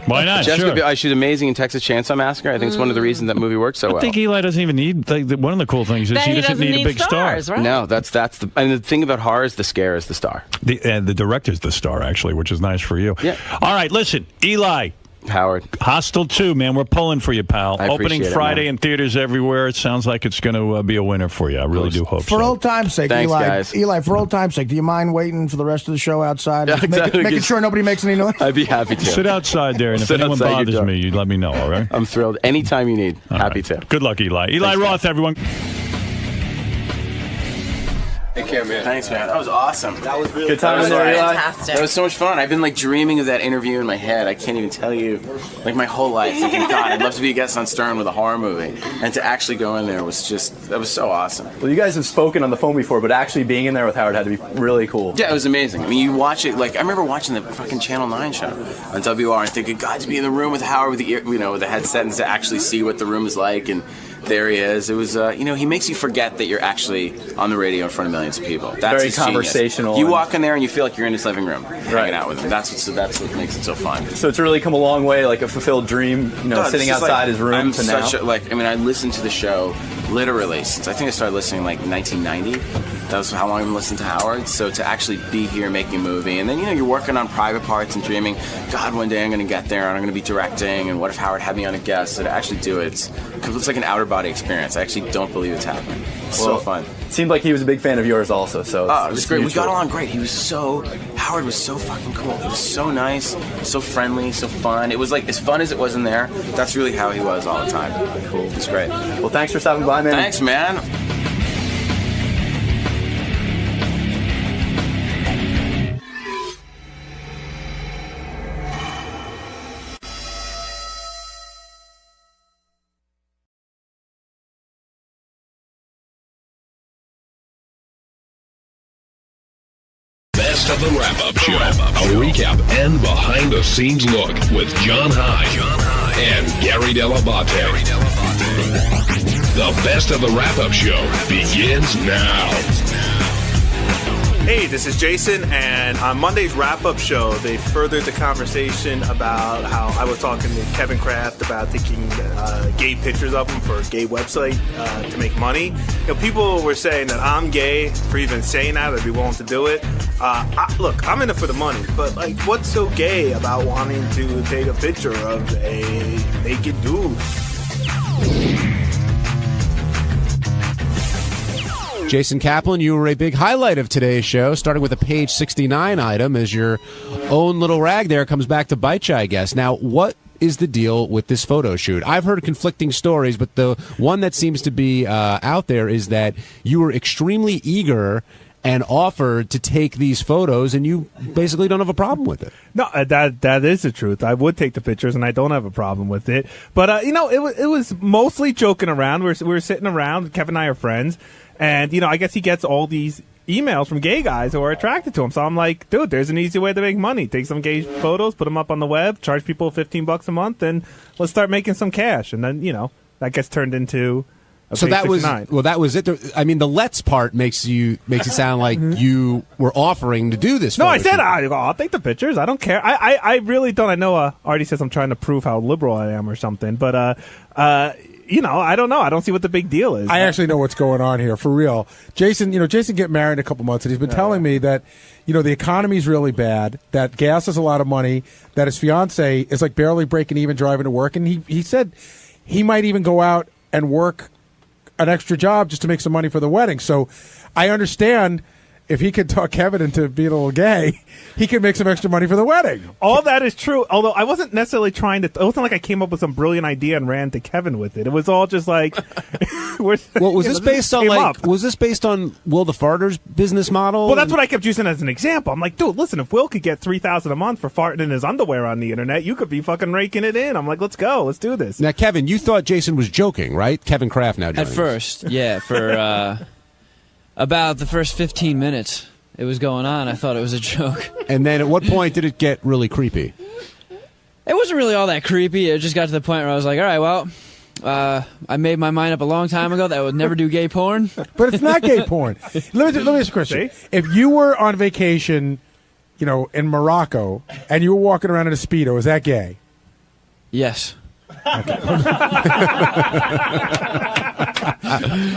Why not? Jessica Biel, she's amazing in Texas Chainsaw Massacre. I think it's one of the reasons that movie works so well. I think Eli doesn't even need. One of the cool things is That he doesn't need a big stars, star. Right? No, that's the. And the thing about horror is the scare is the star. The director's the star, actually, which is nice for you. Yeah. All right, listen, Eli. Howard. Hostel 2, man. We're pulling for you, pal. I Opening appreciate it, Friday man. in theaters everywhere. It sounds like it's going to be a winner for you. I really do hope so. For old time's sake, Thanks, Eli. guys. Eli, for old time's sake, do you mind waiting for the rest of the show outside? Yeah, Just exactly. making sure nobody makes any noise? I'd be happy to. Sit outside there, and if Sit anyone outside your bothers door. me, you let me know, all right? I'm thrilled. Anytime you need. Happy to. Good luck, Eli. Eli Thanks, Roth, everyone. Take care, man. Thanks, man. That was awesome. That was really Good time in there, Eli. Fantastic. That was so much fun. I've been dreaming of that interview in my head. I can't even tell you, my whole life, thinking, God, I'd love to be a guest on Stern with a horror movie, and to actually go in there was that was so awesome. Well, you guys have spoken on the phone before, but actually being in there with Howard had to be really cool. Yeah, it was amazing. I mean, you watch it, I remember watching the fucking Channel 9 show on WR and thinking, God, to be in the room with Howard with with the headset and to actually see what the room is like, and there he is. It was, he makes you forget that you're actually on the radio in front of millions of people. That's Very his genius. conversational. You walk in there and you feel like you're in his living room, hanging out with him. That's what makes it so fun. So it's really come a long way, like a fulfilled dream, sitting outside his room to now. I listened to the show literally since I think I started listening 1990. That was how long I've been listening to Howard. So to actually be here making a movie, and then you're working on private parts and dreaming, God, one day I'm going to get there and I'm going to be directing, and what if Howard had me on a guest? So to actually do it, it's like an outer body experience. I actually don't believe it's happening. It's so fun. It seemed like he was a big fan of yours also. So it was great. We got along great. Howard was so fucking cool. He was so nice, so friendly, so fun. It was as fun as it was in there. That's really how he was all the time. Cool. It was great. Well, thanks for stopping by, man. Thanks, man. Best of the Wrap-Up Show. A recap and behind-the-scenes look with John High and Gary Dell'Abate. The Best of the Wrap-Up Show begins now. Hey, this is Jason, and on Monday's wrap-up show, they furthered the conversation about how I was talking to Kevin Kraft about taking gay pictures of him for a gay website to make money. People were saying that I'm gay for even saying that. I'd be willing to do it. Look, I'm in it for the money, but what's so gay about wanting to take a picture of a naked dude? Jason Kaplan, you were a big highlight of today's show, starting with a page 69 item as your own little rag there comes back to bite you, I guess. Now, what is the deal with this photo shoot? I've heard conflicting stories, but the one that seems to be out there is that you were extremely eager and offered to take these photos, and you basically don't have a problem with it. No, that is the truth. I would take the pictures, and I don't have a problem with it. But it was mostly joking around. We were sitting around. Kevin and I are friends, and I guess he gets all these emails from gay guys who are attracted to him. So I'm like, dude, there's an easy way to make money. Take some gay photos, put them up on the web, charge people $15 a month, and let's start making some cash. And then, that gets turned into so that was it. I mean, the let's part makes it sound like you were offering to do this. No, I said I'll take the pictures. I don't care. I really don't. I know Artie says I'm trying to prove how liberal I am or something, but I don't know. I don't see what the big deal is. I actually know what's going on here for real. Jason get married in a couple months, and he's been telling me that the economy's really bad, that gas is a lot of money, that his fiance is like barely breaking even driving to work, and he said he might even go out and work an extra job just to make some money for the wedding. So I understand if he could talk Kevin into being a little gay, he could make some extra money for the wedding. All that is true, although I wasn't necessarily trying to. It wasn't like I came up with some brilliant idea and ran to Kevin with it. It was all just like. Was this based on Will the Farter's business model? Well, that's what I kept using as an example. I'm like, dude, listen, if Will could get $3,000 a month for farting in his underwear on the internet, you could be fucking raking it in. I'm like, let's go, let's do this. Now, Kevin, you thought Jason was joking, right? Kevin Kraft now. At first, yeah, for. About the first 15 minutes it was going on, I thought it was a joke. And then at what point did it get really creepy? It wasn't really all that creepy. It just got to the point where I was like, all right, well, I made my mind up a long time ago that I would never do gay porn. But it's not gay porn. Let me ask you a question. If you were on vacation, in Morocco, and you were walking around in a Speedo, is that gay? Yes.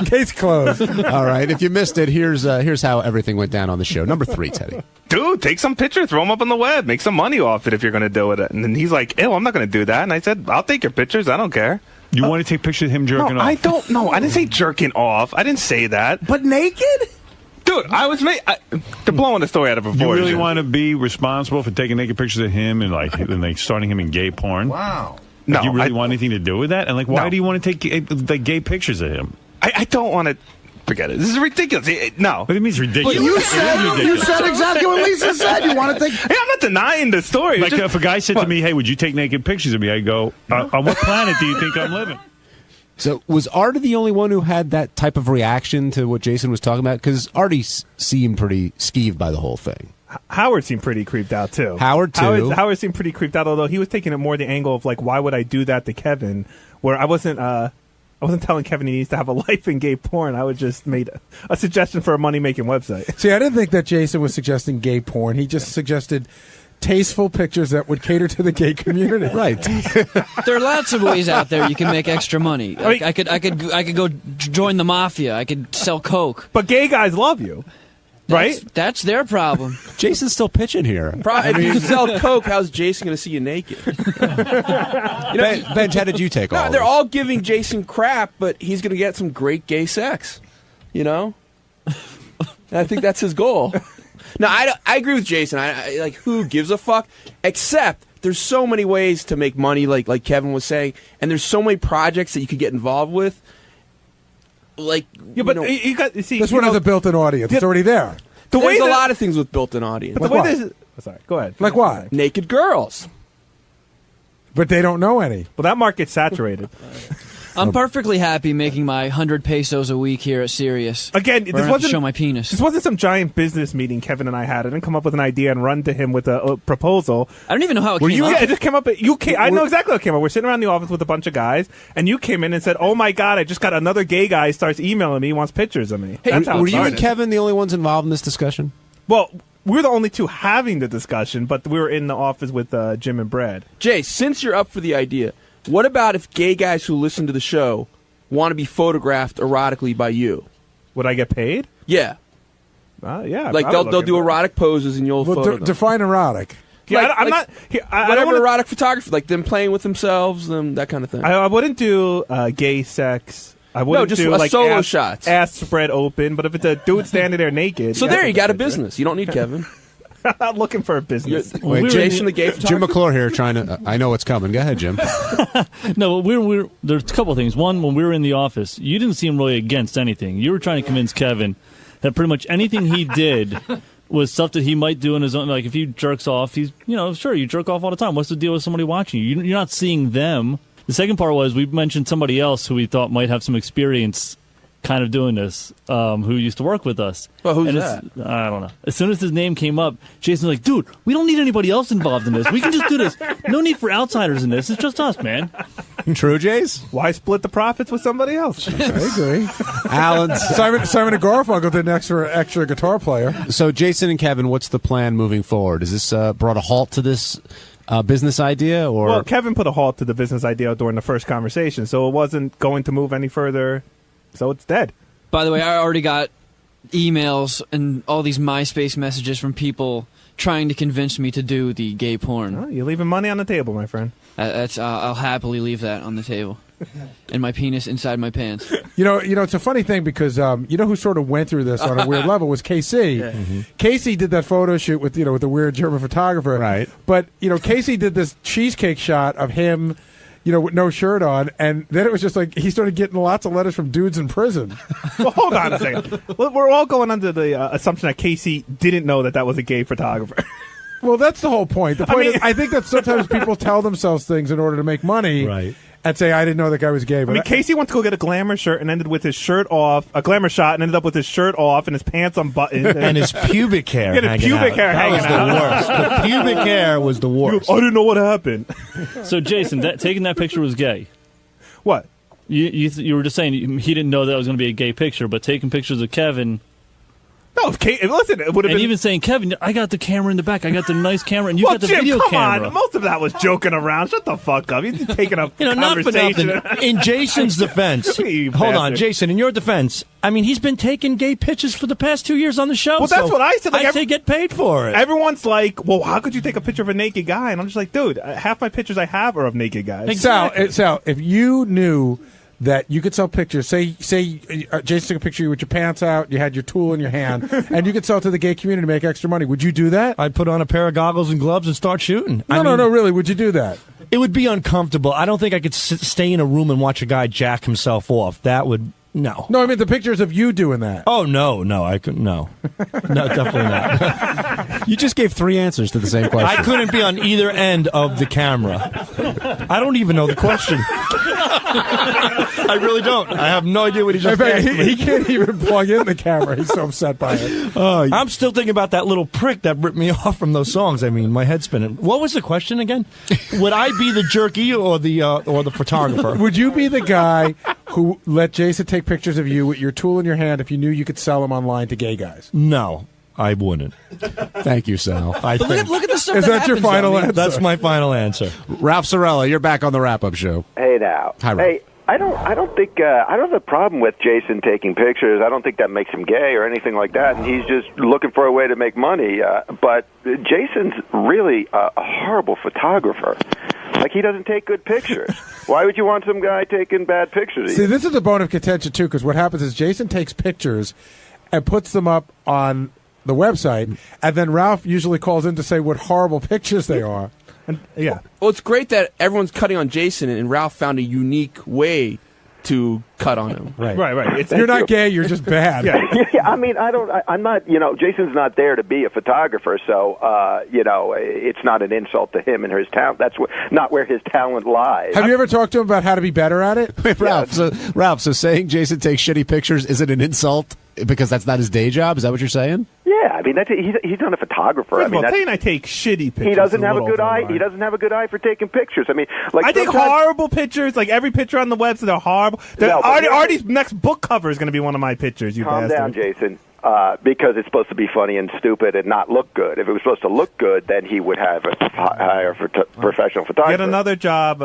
Case closed. All right. If you missed it, here's how everything went down on the show. Number 3, Teddy. Dude, take some pictures, throw them up on the web, make some money off it if you're going to do it. And then he's like, ew, I'm not going to do that. And I said, I'll take your pictures. I don't care. You want to take pictures of him jerking off? I don't know. I didn't say jerking off. I didn't say that. But naked? Dude, they're blowing the story out of proportion. You really want to be responsible for taking naked pictures of him and starting him in gay porn? Wow. No, do you really want anything to do with that? And why do you want to take gay pictures of him? I don't want to. Forget it. This is ridiculous. No. What do you mean it's ridiculous? But you said exactly what Lisa said. You want to take. Hey, I'm not denying the story. Like if a guy said to me, "Hey, would you take naked pictures of me?" I go, "On what planet do you think I'm living?" So was Artie the only one who had that type of reaction to what Jason was talking about? Because Artie seemed pretty skeeved by the whole thing. Howard seemed pretty creeped out, too. Howard seemed pretty creeped out, although he was taking it more the angle of, why would I do that to Kevin? Where I wasn't telling Kevin he needs to have a life in gay porn. I would just made a suggestion for a money-making website. See, I didn't think that Jason was suggesting gay porn. He just suggested tasteful pictures that would cater to the gay community. Right. There are lots of ways out there you can make extra money. I could go join the mafia. I could sell coke. But gay guys love you. Right? That's their problem. Jason's still pitching here. If you sell coke, how's Jason going to see you naked? Benj, how did you take all they're this? all giving Jason crap, but he's going to get some great gay sex. And I think that's his goal. No, I agree with Jason. I who gives a fuck? Except there's so many ways to make money, like Kevin was saying, and there's so many projects that you could get involved with. You got see. This one has a built-in audience. It's already there. There's a lot of things with built-in audience. But the way this sorry, go ahead. Like what? Naked girls. But they don't know any. Well, that market's saturated. I'm perfectly happy making my 100 pesos a week here at Sirius. Again, this wasn't show my penis. This wasn't some giant business meeting Kevin and I had. I didn't come up with an idea and run to him with a proposal. I don't even know how it came up. Yeah, it just came up. I know exactly how it came up. We're sitting around the office with a bunch of guys, and you came in and said, "Oh my God, I just got another gay guy starts emailing me. He wants pictures of me." Hey, were you and Kevin the only ones involved in this discussion? Well, we're the only two having the discussion, but we were in the office with Jim and Brad. Jay, since you're up for the idea, what about if gay guys who listen to the show want to be photographed erotically by you? Would I get paid? Yeah. Yeah. They'll do erotic poses and you'll photo them. Define erotic. Yeah, I'm not. I don't want erotic photography, like them playing with themselves, that kind of thing. I wouldn't do gay sex. I wouldn't just do solo shots. Ass spread open. But if it's a dude standing there naked, so there you got a business. You don't need Kevin. I'm not looking for a business. Wait, Jason, the gay photographer? Jim McClure here trying to. I know what's coming. Go ahead, Jim. No, there's a couple of things. One, when we were in the office, you didn't seem really against anything. You were trying to convince Kevin that pretty much anything he did was stuff that he might do in his own. Like if he jerks off, he's sure you jerk off all the time. What's the deal with somebody watching you? You're not seeing them. The second part was we mentioned somebody else who we thought might have some experience kind of doing this, who used to work with us. Well, who's and that? I don't know. As soon as his name came up, Jason's like, dude, we don't need anybody else involved in this. We can just do this. No need for outsiders in this. It's just us, man. True, Jace? Why split the profits with somebody else? I agree. Alan, Simon and Garfunkel did an extra guitar player. So, Jason and Kevin, what's the plan moving forward? Is this brought a halt to this business idea, or? Well, Kevin put a halt to the business idea during the first conversation, so it wasn't going to move any further. So it's dead. By the way, I already got emails and all these MySpace messages from people trying to convince me to do the gay porn. Oh, you're leaving money on the table, my friend. I'll happily leave that on the table. And my penis inside my pants. You know, it's a funny thing because you know who sort of went through this on a weird level was KC. Yeah. Mm-hmm. Casey did that photo shoot with with the weird German photographer. Right. But Casey did this cheesecake shot of him, with no shirt on, and then it was just like he started getting lots of letters from dudes in prison. Well, hold on a second. We're all going under the assumption that Casey didn't know that was a gay photographer. Well, that's the whole point. The point is, I think that sometimes people tell themselves things in order to make money. Right. And say, I didn't know that guy was gay. But Casey went to go get a glamour shirt and ended with his shirt off, a glamour shot, and ended up with his shirt off and his pants unbuttoned. And his pubic hair hanging out. That was the worst. The pubic hair was the worst. I didn't know what happened. So, Jason, taking that picture was gay. What? You were just saying he didn't know that was going to be a gay picture, but taking pictures of Kevin... No, listen, it would have been... And even saying, Kevin, I got the camera in the back. I got the nice camera, and you got the Jim, video come camera. on. Most of that was joking around. Shut the fuck up. You're taking a not for conversation. nothing. In Jason's defense, You hold on, bastard. Jason, in your defense, I mean, he's been taking gay pictures for the past 2 years on the show. Well, that's so what I said. Like, I say get paid for it. Everyone's like, well, how could you take a picture of a naked guy? And I'm just like, dude, half my pictures I have are of naked guys. Sal, if you knew that you could sell pictures, say Jason took a picture of you with your pants out, you had your tool in your hand, and you could sell it to the gay community to make extra money, would you do that? I'd put on a pair of goggles and gloves and start shooting. No, really, would you do that? It would be uncomfortable. I don't think I could stay in a room and watch a guy jack himself off. That would... No. No, I mean the pictures of you doing that. Oh, no, I couldn't. No, definitely not. You just gave 3 answers to the same question. I couldn't be on either end of the camera. I don't even know the question. I really don't. I have no idea what he just asked me. He can't even plug in the camera. He's so upset by it. I'm still thinking about that little prick that ripped me off from those songs. I mean, my head's spinning. What was the question again? Would I be the jerky or the photographer? Would you be the guy who let Jason take pictures of you with your tool in your hand if you knew you could sell them online to gay guys? No, I wouldn't. Thank you, Sal. I think. Look at the stuff Is that your final answer? That's my final answer. Ralph Sorella, you're back on the wrap-up show. Hey now. Hi, Ralph. Hey, I don't think I don't have a problem with Jason taking pictures. I don't think that makes him gay or anything like that. And he's just looking for a way to make money. But Jason's really a horrible photographer. Like, he doesn't take good pictures. Why would you want some guy taking bad pictures of See, you? this is a bone of contention, too, because what happens is Jason takes pictures and puts them up on the website, and then Ralph usually calls in to say what horrible pictures they are. Yeah. Well, it's great that everyone's cutting on Jason, and Ralph found a unique way to cut on him. Right. You're not gay, you're just bad. Yeah, I mean, I'm not, Jason's not there to be a photographer, so, it's not an insult to him and his talent. That's not where his talent lies. Have you ever talked to him about how to be better at it? Wait, Ralph, so saying Jason takes shitty pictures isn't an insult because that's not his day job? Is that what you're saying? Yeah, I mean, he's not a photographer. First of all, Tate and I take shitty pictures. He doesn't have a good eye. He doesn't have a good eye for taking pictures. I mean, like, I take horrible pictures. Like, every picture on the website, they're horrible. Artie's next book cover is going to be one of my pictures. You Calm bastard. down, Jason. Because it's supposed to be funny and stupid and not look good. If it was supposed to look good, then he would have hire professional photographer. Get another job.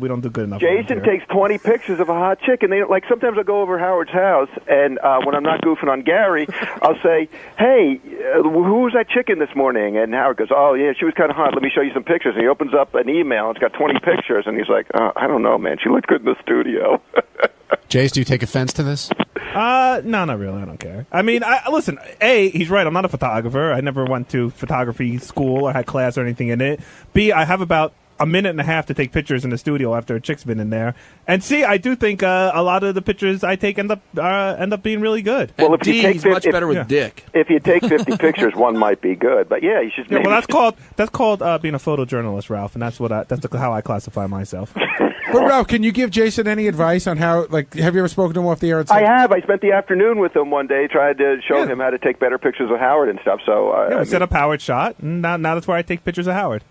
We don't do good enough. Jason takes 20 pictures of a hot chick, and sometimes I'll go over Howard's house, and when I'm not goofing on Gary, I'll say, "Hey, who was that chicken this morning?" And Howard goes, "Oh yeah, she was kind of hot. Let me show you some pictures." And he opens up an email, and it's got 20 pictures, and he's like, "I don't know, man. She looked good in the studio." Jace, do you take offense to this? No, not really. I don't care. I mean, listen, A, he's right. I'm not a photographer. I never went to photography school or had class or anything in it. B, I have about a minute and a half to take pictures in the studio after a chick's been in there. And see, I do think a lot of the pictures I take end up being really good. Well, if you take much better with dick. If you take 50 pictures, one might be good. But yeah, you should. Yeah, well, that's called being a photojournalist, Ralph, and that's how I classify myself. But Ralph, can you give Jason any advice on how? Like, have you ever spoken to him off the air? And I have. I spent the afternoon with him one day, tried to show him how to take better pictures of Howard and stuff. So we set up Howard shot, and now that's where I take pictures of Howard.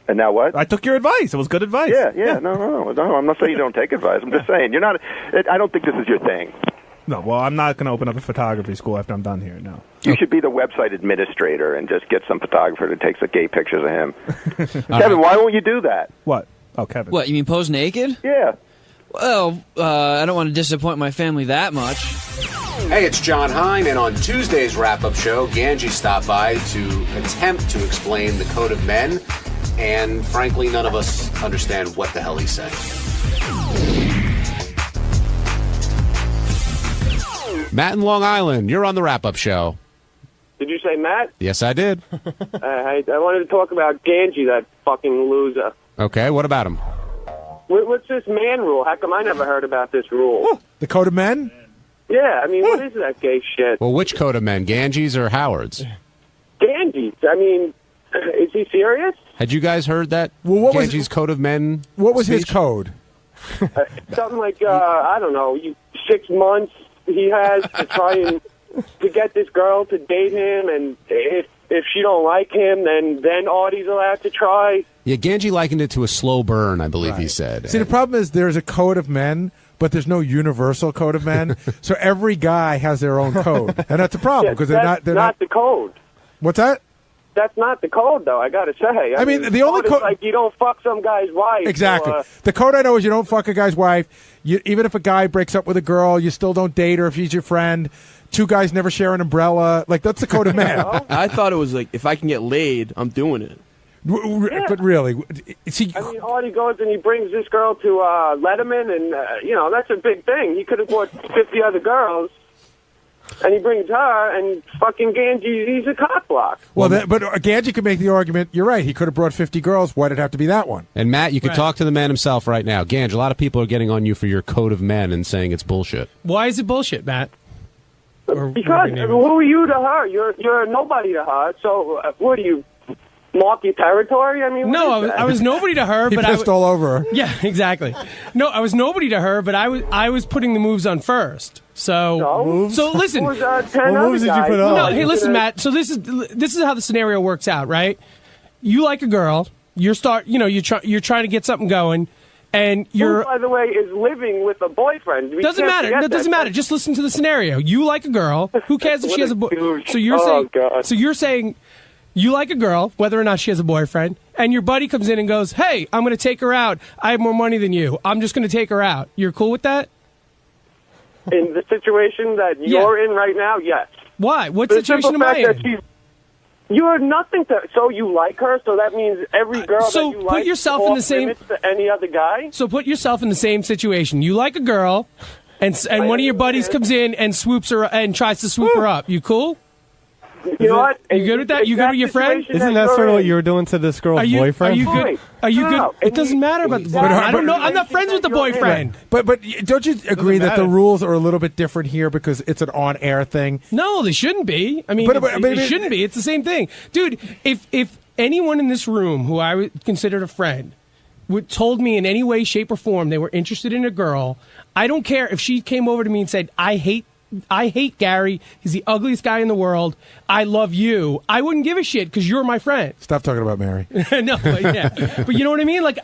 And now what? I took your advice. It was good advice. Yeah. No. I'm not saying you don't take advice. I'm just saying you're not. I don't think this is your thing. No, well, I'm not going to open up a photography school after I'm done here. No. You should be the website administrator and just get some photographer that takes the gay pictures of him. Kevin, why won't you do that? What? Oh, Kevin. What, you mean pose naked? Yeah. Well, I don't want to disappoint my family that much. Hey, it's John Hine, and on Tuesday's wrap-up show, Ganji stopped by to attempt to explain the code of men, and frankly, none of us understand what the hell he's saying. Matt in Long Island, you're on the wrap-up show. Did you say Matt? Yes, I did. I wanted to talk about Ganji, that fucking loser. Okay, what about him? What's this man rule? How come I never heard about this rule? The code of men? Yeah, I mean, what is that gay shit? Well, which code of men, Ganji's or Howard's? Ganji's. I mean, is he serious? Had you guys heard that? Well, what Ganji's code of men? What was his speech? code? Something like, I don't know, 6 months he has to try and to get this girl to date him, and if she don't like him, then Audie's allowed to try. Yeah, Ganji likened it to a slow burn, I believe he said. See, the problem is there's a code of men, but there's no universal code of men. So every guy has their own code, and that's a problem because they're not the code. What's that? That's not the code, though. I gotta say. I mean, the only code is like you don't fuck some guy's wife. Exactly. So, the code I know is you don't fuck a guy's wife. Even if a guy breaks up with a girl, you still don't date her if she's your friend. 2 guys never share an umbrella. Like, that's the code of man. I thought it was like, if I can get laid, I'm doing it. But really, see, I mean, Audie goes and he brings this girl to Letterman, and that's a big thing. He could have brought 50 other girls, and he brings her, and fucking Ganji, he's a cockblock. Well, but Ganji could make the argument. You're right. He could have brought 50 girls. Why did it have to be that one? And Matt, you could talk to the man himself right now. Ganji, a lot of people are getting on you for your code of men and saying it's bullshit. Why is it bullshit, Matt? Because who are you to her? You're a nobody to her. So what do you mark your territory? I mean, no, I was nobody to her. He but pissed all over her. Yeah, exactly. No, I was nobody to her, but I was putting the moves on first. So listen. What moves did you put on? No, hey, listen, Matt. So this is how the scenario works out, right? You like a girl. You're trying to get something going. And who, by the way, is living with a boyfriend. Doesn't matter. No, doesn't matter. Just listen to the scenario. You like a girl. Who cares if she has a boyfriend? So you're saying you like a girl, whether or not she has a boyfriend, and your buddy comes in and goes, "Hey, I'm going to take her out. I have more money than you. I'm just going to take her out." You're cool with that? In the situation that you're in right now, yes. Why? What situation am I in? You are nothing to. So you like her. So that means every girl that you like. Put yourself in the same. To any other guy. So put yourself in the same situation. You like a girl, and one of your buddies comes in and swoops her and tries to swoop her up. You cool? You know what? You good with that? You good with your friend? Isn't that sort of what you were doing to this girl's boyfriend? Are you good? Are you good? It doesn't matter about the boyfriend. I don't know. I'm not friends with the boyfriend. But don't you agree that the rules are a little bit different here because it's an on-air thing? No, they shouldn't be. I mean, it shouldn't be. It's the same thing, dude. If anyone in this room who I would consider a friend told me in any way, shape, or form they were interested in a girl, I don't care if she came over to me and said, I hate Gary. He's the ugliest guy in the world. I love you. I wouldn't give a shit because you're my friend. Stop talking about Mary. No, but you know what I mean? Like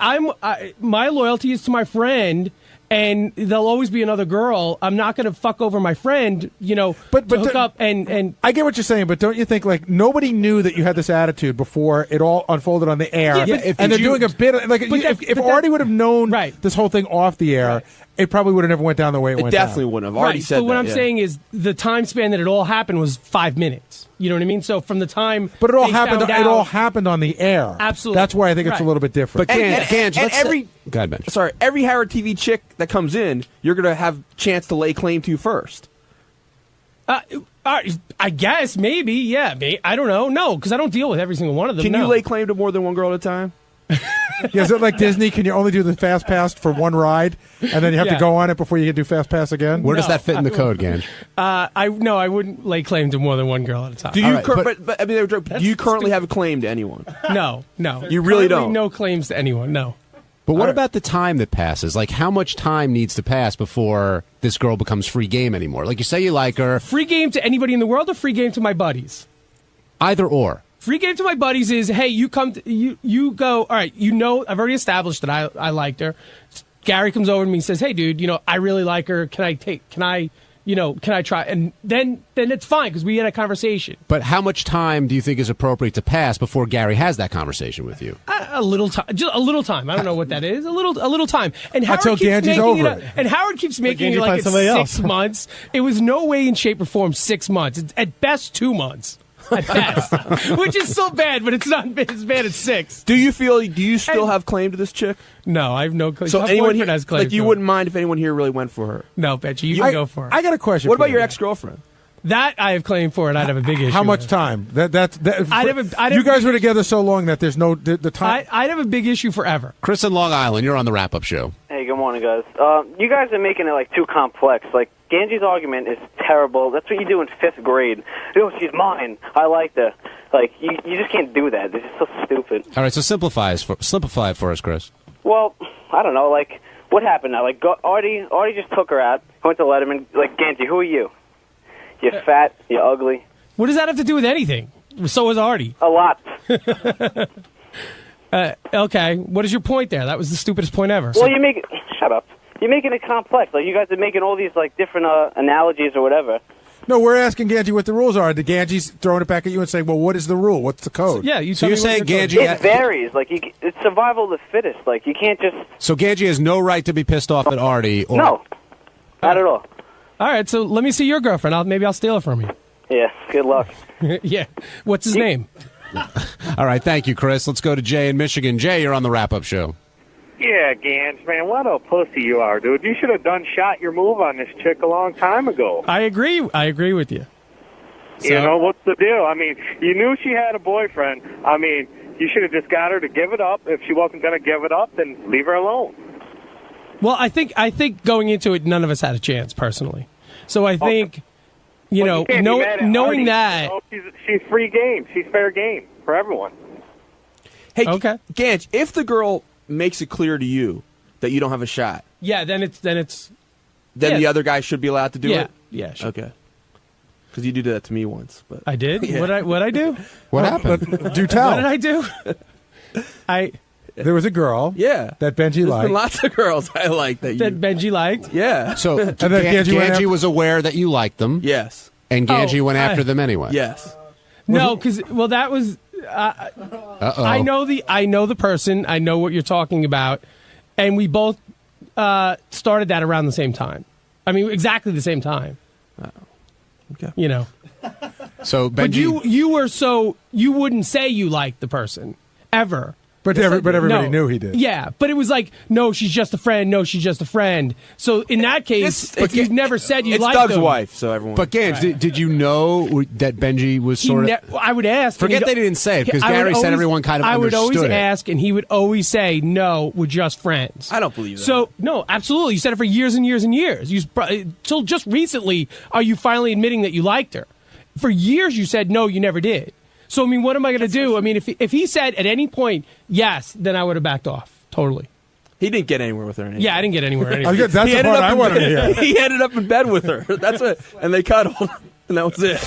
my loyalty is to my friend, and there'll always be another girl. I'm not going to fuck over my friend, but to hook up and I get what you're saying, but don't you think like nobody knew that you had this attitude before it all unfolded on the air? Yeah, and they're doing a bit like if Artie would have known this whole thing off the air. It probably would have never went down the way it went down. It definitely wouldn't have. Already said that. What I'm saying is the time span that it all happened was 5 minutes. You know what I mean? So from the time, but it all happened. It all happened on the air. Absolutely. That's why I think it's a little bit different. But every Howard TV chick that comes in, you're gonna have a chance to lay claim to first. I guess maybe, yeah. I don't know. No, because I don't deal with every single one of them. Can you lay claim to more than one girl at a time? Yeah, is it like Disney? Can you only do the fast pass for one ride, and then you have to go on it before you can do fast pass again? Where does that fit in the code, Ganj? I wouldn't lay claim to more than one girl at a time. Do you? But I mean, do you currently have a claim to anyone? No. You really Currently don't? No claims to anyone. No. But what about the time that passes? Like, how much time needs to pass before this girl becomes free game anymore? Like, you say you like her. Free game to anybody in the world, or free game to my buddies? Either or. Free game to my buddies is, hey, you come, you go. All right, I've already established that I liked her. Gary comes over to me and says, hey, dude, I really like her. Can I try? And then it's fine because we had a conversation. But how much time do you think is appropriate to pass before Gary has that conversation with you? A little time, just a little time. I don't know what that is. A little time. And Howard Until keeps Ganji's making over it. And Howard keeps making Ganji it like finds it's somebody 6 months. It was no way in shape or form 6 months. It's at best 2 months. At best, which is still bad, but it's not as bad as 6. Do you still have claim to this chick? No, I have no claim. So My anyone boyfriend here, has claim like, you to her. wouldn't mind if anyone here really went for her? No, Betcha, you can go for her. I got a question. What for about you. your ex-girlfriend? That I have claim for, and I'd have a big issue. How much with. time? I'd you guys were together so long that there's no the time. I'd have a big issue forever. Chris in Long Island, you're on the wrap-up show. Hey, good morning, guys. You guys are making it like too complex. Like Ganji's argument is terrible. That's what you do in 5th grade. She's mine. I like her. Like you just can't do that. This is so stupid. All right, so simplify it for us, Chris. Well, I don't know. Like what happened now? Like Artie just took her out. Went to Letterman. Like Ganji, who are you? You're fat. You're ugly. What does that have to do with anything? So is Artie. A lot. Okay, what is your point there? That was the stupidest point ever. Well, shut up. You're making it complex. Like you guys are making all these like different analogies or whatever. No, we're asking Ganji what the rules are. The Ganji's throwing it back at you and saying, "Well, what is the rule? What's the code?" Yeah, So you're saying Ganji? It varies. Like it's survival of the fittest. Like you can't just. So Ganji has no right to be pissed off at Artie. Or... No, not at all. All right, so let me see your girlfriend. Maybe I'll steal her from you. Yeah, good luck. Yeah. What's his name? All right, thank you, Chris. Let's go to Jay in Michigan. Jay, you're on the wrap-up show. Yeah, Gans, man, what a pussy you are, dude. You should have shot your move on this chick a long time ago. I agree with you. You know, what's the deal? I mean, you knew she had a boyfriend. I mean, you should have just got her to give it up. If she wasn't going to give it up, then leave her alone. Well, I think going into it, none of us had a chance, personally. So I think, knowing Artie, that... she's free game. She's fair game for everyone. Hey, okay. Ganj, if the girl makes it clear to you that you don't have a shot... Yeah, then the other guy should be allowed to do it? Yeah, sure. Okay. Because you did that to me once. But I did? Yeah. What'd I do? What happened? Do tell. What did I do? There was a girl that Benji There's liked. been lots of girls I like that Benji liked? Yeah. So And then Ganji was aware that you liked them. Yes. And Ganji went after them anyway. Yes. No, because that was. Uh-oh. I know the person. I know what you're talking about, and we both started that around the same time. I mean, exactly the same time. Okay. You know. So Benji, but you wouldn't say you liked the person ever. But everybody knew he did. Yeah, but it was like, no, she's just a friend. No, she's just a friend. So in that case, if you've never said you liked Doug's them, wife, so everyone. But Ganj, did you know that Benji was sort of? I would ask. Forget they didn't say it because Gary said everyone kind of I would understood always it. ask, and he would always say, "No, we're just friends." I don't believe that. So no, absolutely. You said it for years and years and years. Till just recently are you finally admitting that you liked her? For years you said no, you never did. So, I mean, what am I going to do? I mean, if he said at any point, yes, then I would have backed off. Totally. He didn't get anywhere with her. Anyway. Yeah, I didn't get anywhere. That's the part I wanted to hear. He ended up in bed with her. That's what, and they cuddled, and that was it.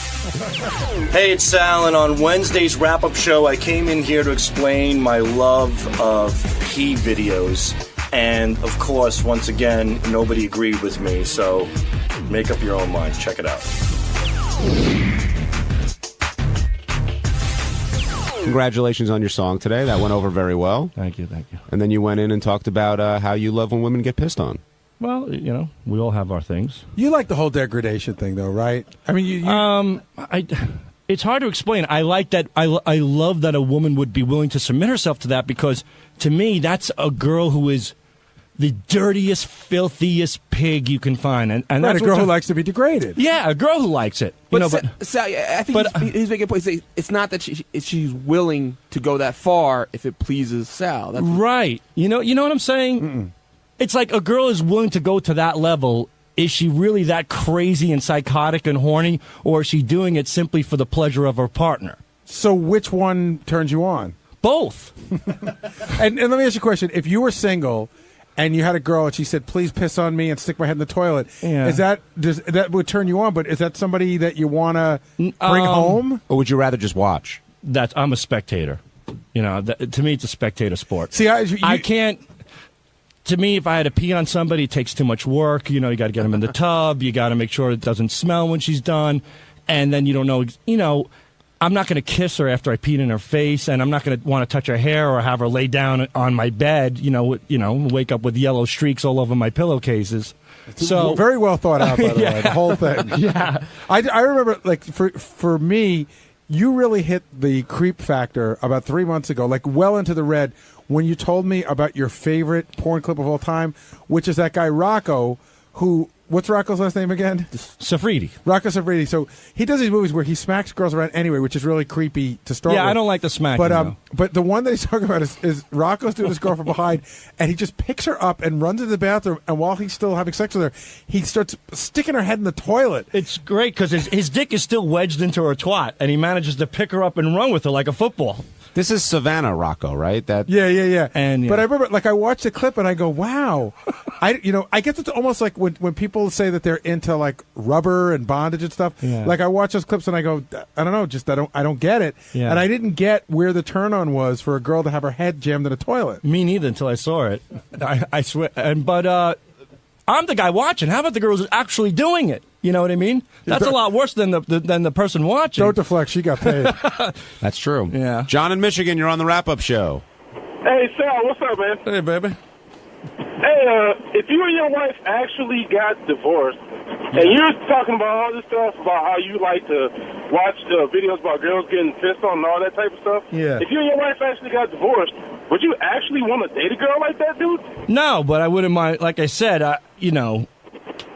Hey, it's Sal, and on Wednesday's wrap-up show, I came in here to explain my love of pee videos. And, of course, once again, nobody agreed with me, so make up your own mind. Check it out. Congratulations on your song today. That went over very well. Thank you. And then you went in and talked about how you love when women get pissed on. Well, you know, we all have our things. You like the whole degradation thing, though, right? I mean, it's hard to explain. I like that. I love that a woman would be willing to submit herself to that because, to me, that's a girl who is the dirtiest, filthiest pig you can find, and that's a girl who likes to be degraded. Yeah, a girl who likes it. But I think he's making a point. It's not that she's willing to go that far if it pleases Sal. That's right. You know what I'm saying? Mm-mm. It's like a girl is willing to go to that level. Is she really that crazy and psychotic and horny, or is she doing it simply for the pleasure of her partner? So which one turns you on? Both. and let me ask you a question. If you were single and you had a girl and she said, please piss on me and stick my head in the toilet, that would turn you on, but is that somebody that you want to bring home? Or would you rather just watch? I'm a spectator. To me, it's a spectator sport. See, I can't... To me, if I had to pee on somebody, it takes too much work. You got to get them in the tub. You got to make sure it doesn't smell when she's done. And then you don't know, I'm not going to kiss her after I peed in her face, and I'm not going to want to touch her hair or have her lay down on my bed, wake up with yellow streaks all over my pillowcases. So very well thought out, by the way, the whole thing. Yeah. I remember, like, for me, you really hit the creep factor about 3 months ago, like well into the red, when you told me about your favorite porn clip of all time, which is that guy Rocco, who... What's Rocco's last name again? Safridi. Rocco Safridi. So he does these movies where he smacks girls around anyway, which is really creepy to start with. Yeah, I don't like the smacking. But the one that he's talking about is Rocco's doing his girl from behind, and he just picks her up and runs into the bathroom, and while he's still having sex with her, he starts sticking her head in the toilet. It's great because his dick is still wedged into her twat, and he manages to pick her up and run with her like a football. This is Savannah Rocco, right? Yeah. And but I remember, like, I watched the clip and I go, "Wow!" I guess it's almost like when people say that they're into like rubber and bondage and stuff. Yeah. Like I watch those clips and I go, I don't know, I don't get it. Yeah. And I didn't get where the turn on was for a girl to have her head jammed in a toilet. Me neither until I saw it. I swear. But I'm the guy watching. How about the girls actually doing it? You know what I mean? That's a lot worse than the person watching. Don't deflect. She got paid. That's true. Yeah. John in Michigan, you're on the wrap-up show. Hey, Sal, what's up, man? Hey, baby. Hey, if you and your wife actually got divorced, and you're talking about all this stuff about how you like to watch videos about girls getting pissed on and all that type of stuff, yeah. If you and your wife actually got divorced, would you actually want to date a girl like that, dude? No, but I wouldn't mind. Like I said,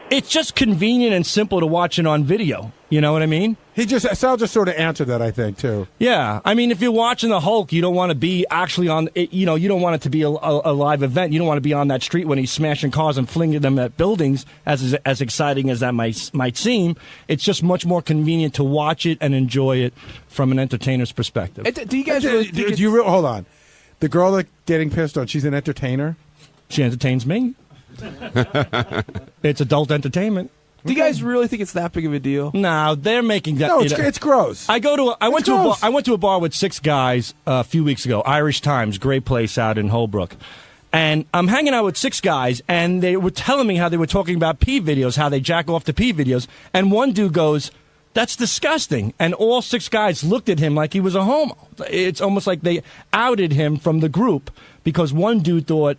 it's just convenient and simple to watch it on video. You know what I mean? Sal just sort of answered that, I think, too. Yeah. I mean, if you're watching the Hulk, you don't want to be actually on it. You don't want it to be a live event. You don't want to be on that street when he's smashing cars and flinging them at buildings, as exciting as that might seem. It's just much more convenient to watch it and enjoy it from an entertainer's perspective. Do you guys hold on. The girl that's getting pissed on, she's an entertainer? She entertains me. It's adult entertainment. Do you guys really think it's that big of a deal? No, they're making that. No, it's gross. I went to a bar with 6 guys a few weeks ago. Irish Times, great place out in Holbrook. And I'm hanging out with 6 guys, and they were telling me how they were talking about pee videos, how they jack off to pee videos. And one dude goes, "That's disgusting." And all 6 guys looked at him like he was a homo. It's almost like they outed him from the group because one dude thought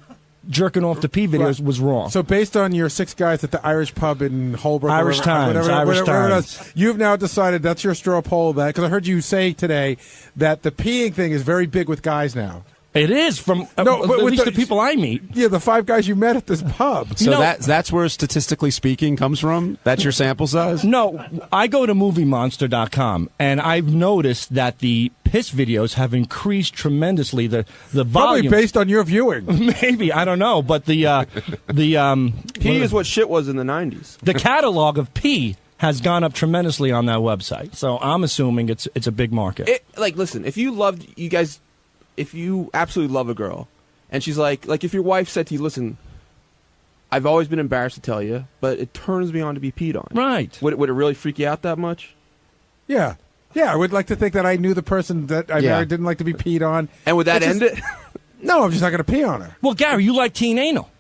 jerking off to pee videos was wrong. So based on your 6 guys at the Irish pub in Holbrook, Irish Times, you've now decided that's your straw poll. That because I heard you say today that the peeing thing is very big with guys now. It is from at least the people I meet. Yeah, the 5 guys you met at this pub. So that's where statistically speaking comes from? That's your sample size? No, I go to MovieMonster.com, and I've noticed that the piss videos have increased tremendously. The volume. Probably based on your viewing. Maybe, I don't know, but the pee is what shit was in the 90s. The catalog of pee has gone up tremendously on that website. So I'm assuming it's a big market. Listen, if you absolutely love a girl, and she's like if your wife said to you, "Listen, I've always been embarrassed to tell you, but it turns me on to be peed on." Right. Would it really freak you out that much? Yeah. Yeah, I would like to think that I knew the person that I married didn't like to be peed on. And would that end it? No, I'm just not going to pee on her. Well, Gary, you like teen anal.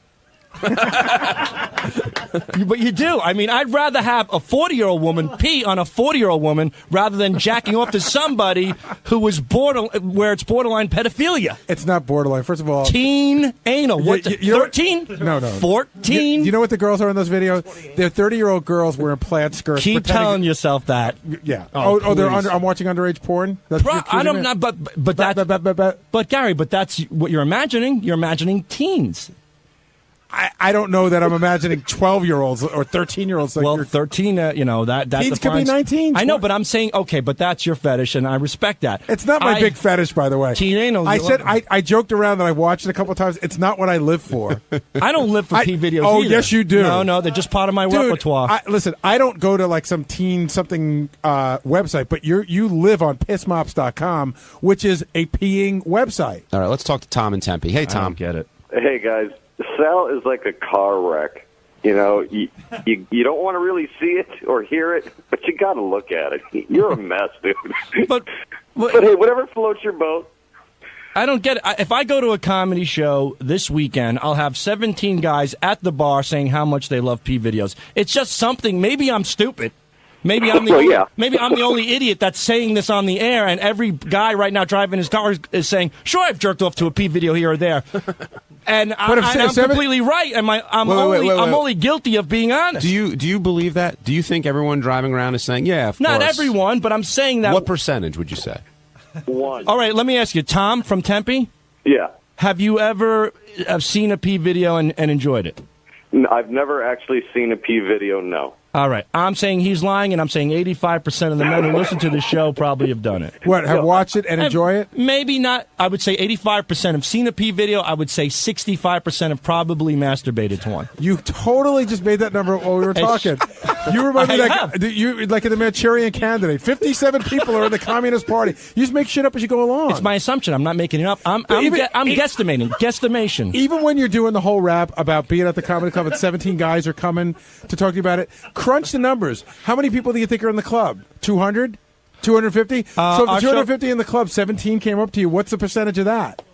But you do. I mean, I'd rather have a 40-year-old woman pee on a 40-year-old woman rather than jacking off to somebody who was where it's borderline pedophilia. It's not borderline. First of all, teen anal. What? 13? No. 14? You know what the girls are in those videos? They're 30-year-old girls wearing plaid skirts. Keep telling yourself that. Yeah. Oh, they're I'm watching underage porn. I don't know, but Gary, but that's what you're imagining. You're imagining teens. I don't know that I'm imagining 12-year-olds or 13-year-olds. Like well, 13, that teens could be defines- 19. I know, but I'm saying, okay, but that's your fetish, and I respect that. It's not my big fetish, by the way. Teen anal. I said I joked around that I watched it a couple of times. It's not what I live for. I don't live for P videos. Oh, either. yes, you do. No, they're just part of my Dude, repertoire. listen, I don't go to like some teen something website, but you live on pissmops.com, which is a peeing website. All right, let's talk to Tom and Tempe. Hey, Tom. Get it. Hey, guys. Sal is like a car wreck. You know, you don't want to really see it or hear it, but you got to look at it. You're a mess, dude. But hey, whatever floats your boat. I don't get it. If I go to a comedy show this weekend, I'll have 17 guys at the bar saying how much they love P videos. It's just something. Maybe I'm stupid. Maybe I'm maybe I'm the only idiot that's saying this on the air, and every guy right now driving his car is saying, "Sure, I've jerked off to a P video here or there." And I'm completely right. And I'm only guilty of being honest. Do you believe that? Do you think everyone driving around is saying, yeah, of Not course? everyone, but I'm saying that. What percentage would you say? 1. All right, let me ask you, Tom from Tempe. Yeah. Have you ever seen a P video and enjoyed it? I've never actually seen a P video, no. All right. I'm saying he's lying, and I'm saying 85% of the men who listen to the show probably have done it. What, have watched it and enjoy it? Maybe not. I would say 85% have seen a P video. I would say 65% have probably masturbated to one. You totally just made that number while we were talking. You remind me like in the Manchurian Candidate. 57 people are in the Communist Party. You just make shit up as you go along. It's my assumption. I'm not making it up. I'm guesstimating. Guesstimation. Even when you're doing the whole rap about being at the comedy club and 17 guys are coming to talk to you about it, crunch the numbers. How many people do you think are in the club? 200? 250? So if the 250 in the club, 17 came up to you, what's the percentage of that?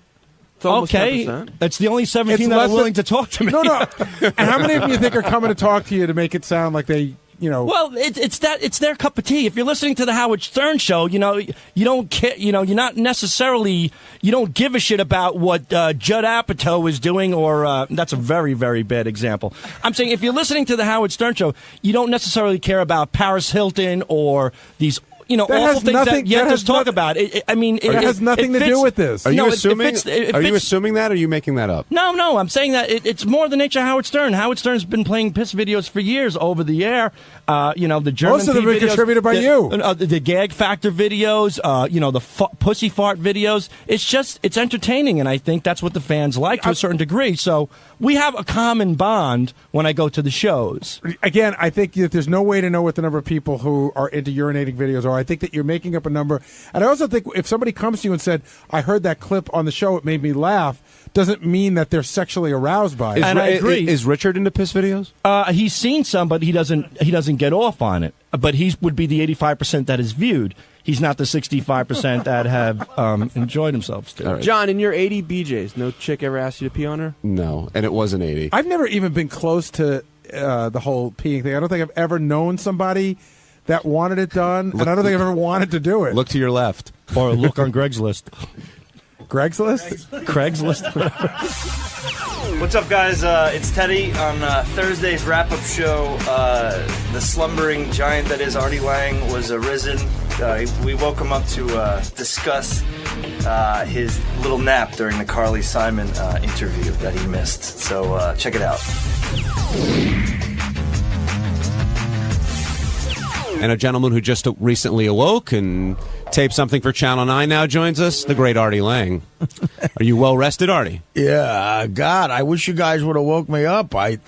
It's almost okay. 10%. That's the only 17 that are willing to talk to me. No. And how many of them you think are coming to talk to you to make it sound like they... Well, it's their cup of tea. If you're listening to the Howard Stern show, you don't care. You're not necessarily. You don't give a shit about what Judd Apatow is doing, or that's a very, very bad example. I'm saying if you're listening to the Howard Stern show, you don't necessarily care about Paris Hilton or these. Awful things that you have to talk about. It has nothing to do with this. Are you assuming? Are you assuming that, or are you making that up? No. I'm saying that it's more the nature of Howard Stern. Howard Stern's been playing piss videos for years over the air. The German most of them have been contributed by you. The gag factor videos. The pussy fart videos. It's entertaining, and I think that's what the fans like to a certain degree. So we have a common bond when I go to the shows. Again, I think that there's no way to know what the number of people who are into urinating videos are. I think that you're making up a number. And I also think if somebody comes to you and said, I heard that clip on the show, it made me laugh, doesn't mean that they're sexually aroused by it. And I agree. Is Richard into piss videos? He's seen some, but he doesn't get off on it. But he would be the 85% that is viewed. He's not the 65% that have enjoyed themselves. Right. John, in your 80 BJs, no chick ever asked you to pee on her? No, and it wasn't 80. I've never even been close to the whole peeing thing. I don't think I've ever known somebody that wanted it done, and I don't think I've ever wanted to do it. Look to your left. Or look on Greg's list. Greg's list? Craigslist. What's up, guys? It's Teddy on Thursday's wrap-up show. The slumbering giant that is Artie Lang was arisen. We woke him up to discuss his little nap during the Carly Simon interview that he missed. So check it out. And a gentleman who just recently awoke and taped something for Channel 9 now joins us, the great Artie Lang. Are you well rested, Artie? Yeah, God, I wish you guys would have woke me up. I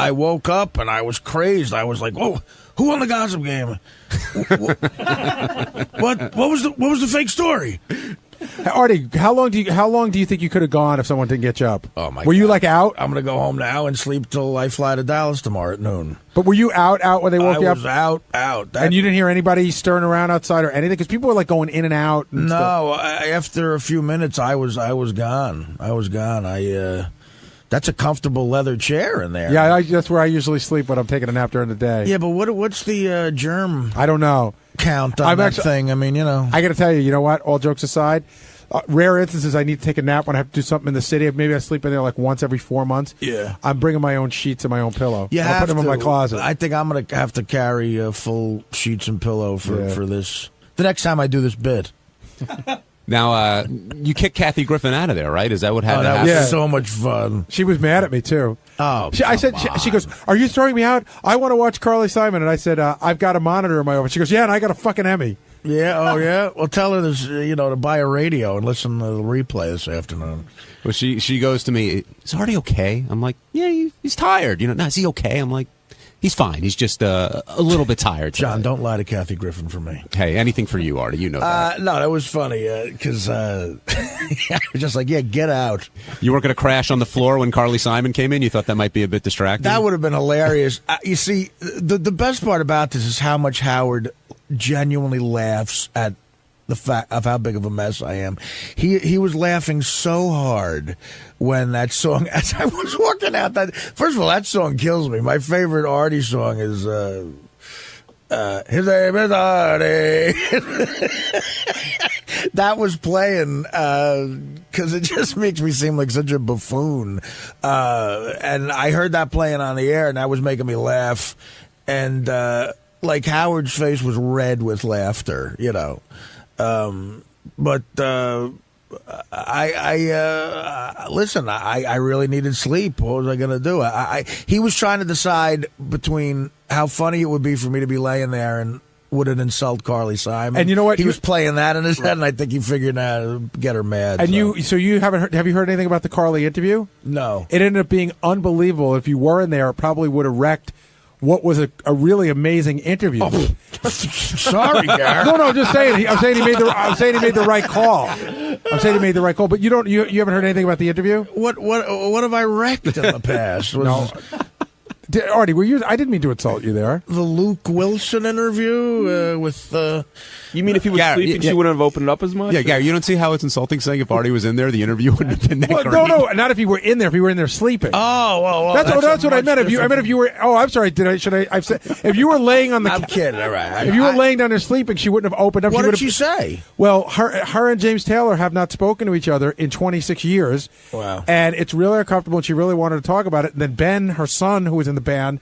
woke up and I was crazed. I was like, whoa, who won the gossip game? What was the fake story? Artie, how long do you think you could have gone if someone didn't get you up? Oh my! Were you like out? I'm gonna go home now and sleep till I fly to Dallas tomorrow at noon. But were you out when they woke you up? I was out. And you didn't hear anybody stirring around outside or anything? Because people were like going in and out. And no, after a few minutes, I was gone. That's a comfortable leather chair in there. Yeah, that's where I usually sleep when I'm taking a nap during the day. Yeah, but what's the germ? I don't know. Count on that thing. I mean, I got to tell you, you know what? All jokes aside, rare instances I need to take a nap when I have to do something in the city. Maybe I sleep in there like once every 4 months. Yeah. I'm bringing my own sheets and my own pillow. Yeah, I'll put them in my closet. I think I'm going to have to carry full sheets and pillow for this. The next time I do this bit. Now, you kicked Kathy Griffin out of there, right? Is that what happened? That was so much fun. She was mad at me too. Oh, I said, she goes, "Are you throwing me out? I want to watch Carly Simon." And I said, "I've got a monitor in my office." She goes, "Yeah, and I got a fucking Emmy." Yeah. Oh, yeah. Well, tell her this, to buy a radio and listen to the replay this afternoon. Well, she goes to me, "Is Artie okay?" I'm like, "Yeah, he's tired. No, is he okay?" I'm like, "He's fine. He's just a little bit tired today." John, don't lie to Kathy Griffin for me. Hey, anything for you, Artie. You know that. No, that was funny because I was just like, get out. You weren't going to crash on the floor when Carly Simon came in? You thought that might be a bit distracting? That would have been hilarious. You see, the best part about this is how much Howard genuinely laughs at the fact of how big of a mess I am. He was laughing so hard when that song, as I was walking out, first of all, that song kills me. My favorite Artie song is His Name is Artie. That was playing because it just makes me seem like such a buffoon. And I heard that playing on the air, and that was making me laugh. And like Howard's face was red with laughter, but listen. I really needed sleep. What was I going to do? He was trying to decide between how funny it would be for me to be laying there and would it insult Carly Simon. And you know what? He was playing that in his head, and I think he figured out to get her mad. And you haven't heard? Have you heard anything about the Carly interview? No. It ended up being unbelievable. If you were in there, it probably would have wrecked what was a really amazing interview. Oh, sorry, Gary. No, I'm just saying. I'm saying he made the right call. I'm saying he made the right call. But you haven't heard anything about the interview? What have I wrecked in the past? No. Artie, I didn't mean to insult you there. The Luke Wilson interview with. You mean if he was sleeping, she wouldn't have opened it up as much? Yeah, Gary, you don't see how it's insulting saying if Artie was in there, the interview wouldn't have been that great? No, not if he were in there. If he were in there sleeping. Oh, well, that's what I meant. If you were. Oh, I'm sorry. I've said if you were laying on the. I'm kidding. All right. If you were laying down there sleeping, she wouldn't have opened up. What did she say? Well, her and James Taylor have not spoken to each other in 26 years. Wow. And it's really uncomfortable, and she really wanted to talk about it. And then Ben, her son, who was in the band,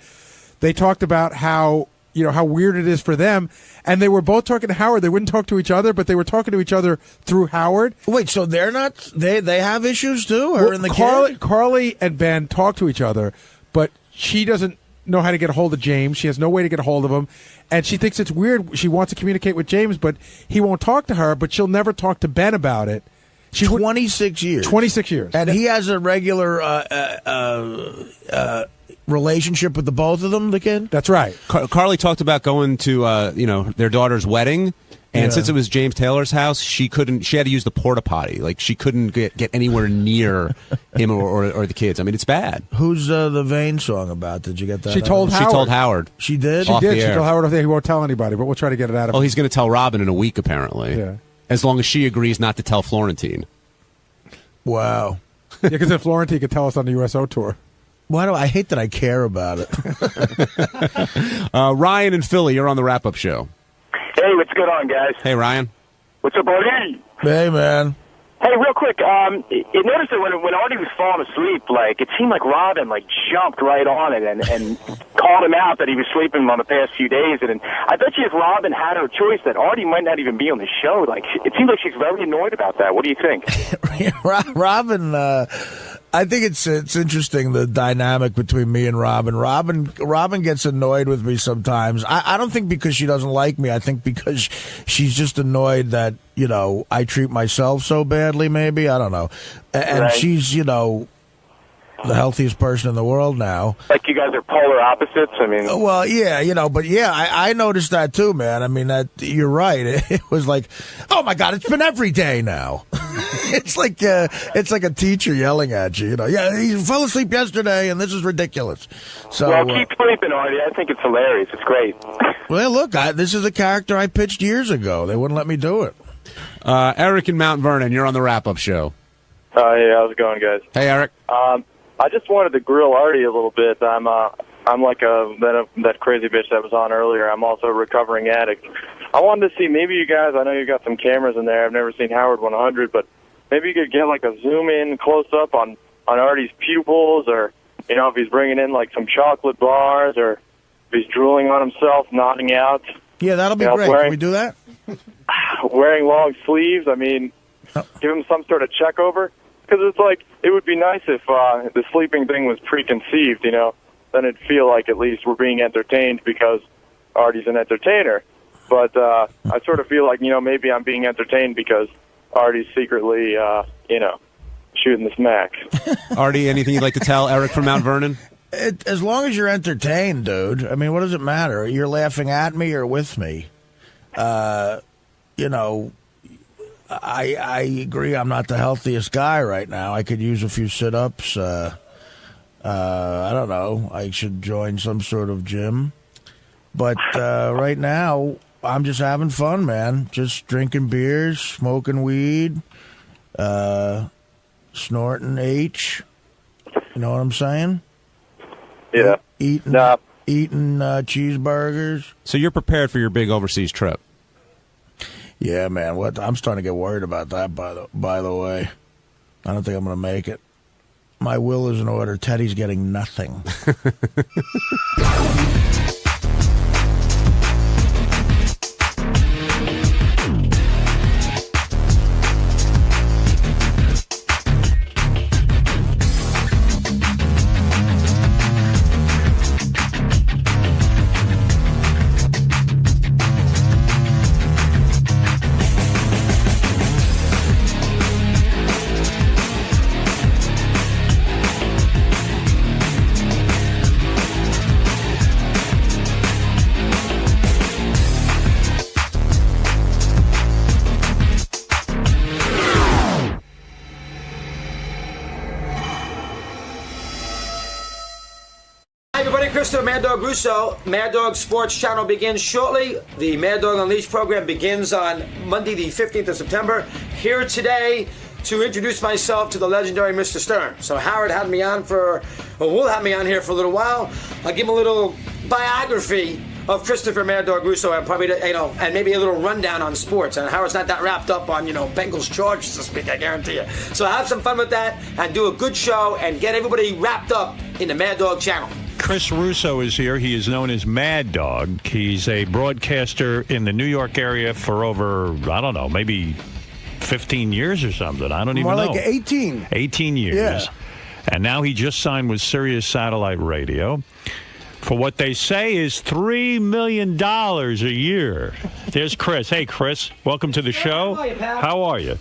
they talked about how weird it is for them, and they were both talking to Howard. They wouldn't talk to each other, but they were talking to each other through Howard. Wait, so they're not? They have issues too, or in the kid? Carly and Ben talk to each other, but she doesn't know how to get a hold of James. She has no way to get a hold of him, and she thinks it's weird. She wants to communicate with James, but he won't talk to her. But she'll never talk to Ben about it. 26 years. 26 years, and he has a regular. Relationship with the both of them, the kid? That's right. Carly talked about going to their daughter's wedding, and since it was James Taylor's house, she had to use the porta potty. Like she couldn't get anywhere near him or the kids. I mean, it's bad. Who's the Vane song about? Did you get that? She told Howard. She did? She did. She told Howard he won't tell anybody, but we'll try to get it out of him. Oh, he's going to tell Robin in a week, apparently. Yeah. As long as she agrees not to tell Florentine. Wow. Yeah, because then Florentine could tell us on the USO tour. Why do I hate that I care about it? Ryan in Philly, you're on the wrap-up show. Hey, what's going on, guys? Hey, Ryan. What's up, buddy? Hey, man. Hey, real quick, you noticed that when Artie was falling asleep, it seemed like Robin, jumped right on it and called him out that he was sleeping on the past few days. And I bet you if Robin had her choice, that Artie might not even be on the show. It seems like she's very annoyed about that. What do you think? Robin, I think it's interesting, the dynamic between me and Robin. Robin gets annoyed with me sometimes. I don't think because she doesn't like me. I think because she's just annoyed that, I treat myself so badly, maybe. I don't know. And right. She's, the healthiest person in the world now. Like you guys are polar opposites? I mean... Well, yeah, but yeah, I noticed that too, man. I mean, you're right. It was like, oh my God, it's been every day now. It's like a teacher yelling at you, Yeah, he fell asleep yesterday, and this is ridiculous. So, well, keep sleeping, Artie. I think it's hilarious. It's great. Well, look, this is a character I pitched years ago. They wouldn't let me do it. Eric in Mount Vernon, you're on the wrap-up show. Hey, how's it going, guys? Hey, Eric. I just wanted to grill Artie a little bit. I'm like that crazy bitch that was on earlier. I'm also a recovering addict. I wanted to see maybe you guys. I know you got some cameras in there. I've never seen Howard 100, but maybe you could get a zoom in close up on Artie's pupils, or if he's bringing in some chocolate bars, or if he's drooling on himself, nodding out. Yeah, that'll be great. Can we do that? Wearing long sleeves. I mean, give him some sort of check over? Because it's like, it would be nice if the sleeping thing was preconceived, you know. Then it'd feel like at least we're being entertained because Artie's an entertainer. But I sort of feel like, you know, maybe I'm being entertained because Artie's secretly, you know, shooting the smack. Artie, anything you'd like to tell Eric from Mount Vernon? As long as you're entertained, dude. I mean, what does it matter? You're laughing at me or with me. You know, I agree I'm not the healthiest guy right now. I could use a few sit-ups. I don't know. I should join some sort of gym. But right now, I'm just having fun, man. Just drinking beers, smoking weed, snorting H. You know what I'm saying? Yeah. Eating cheeseburgers. So you're prepared for your big overseas trip? Yeah, man. What? I'm starting to get worried about that. By the way, I don't think I'm going to make it. My will is in order. Teddy's getting nothing. Mr. Mad Dog Russo. Mad Dog Sports Channel begins shortly. The Mad Dog Unleashed program begins on Monday, the 15th of September. Here today to introduce myself to the legendary Mr. Stern. So Howard had me on will have me on here for a little while. I'll give him a little biography of Christopher Mad Dog Russo and probably, you know, and maybe a little rundown on sports. And Howard's not that wrapped up on, you know, Bengals charges to speak, I guarantee you. So have some fun with that and do a good show and get everybody wrapped up in the Mad Dog channel. Chris Russo is here. He is known as Mad Dog. He's a broadcaster in the New York area for over, I don't know, maybe 15 years or something. I don't even know. More like 18. 18 years. Yeah. And now he just signed with Sirius Satellite Radio for what they say is $3 million a year. There's Chris. Hey, Chris, welcome to the show. How are you, pal? How are you?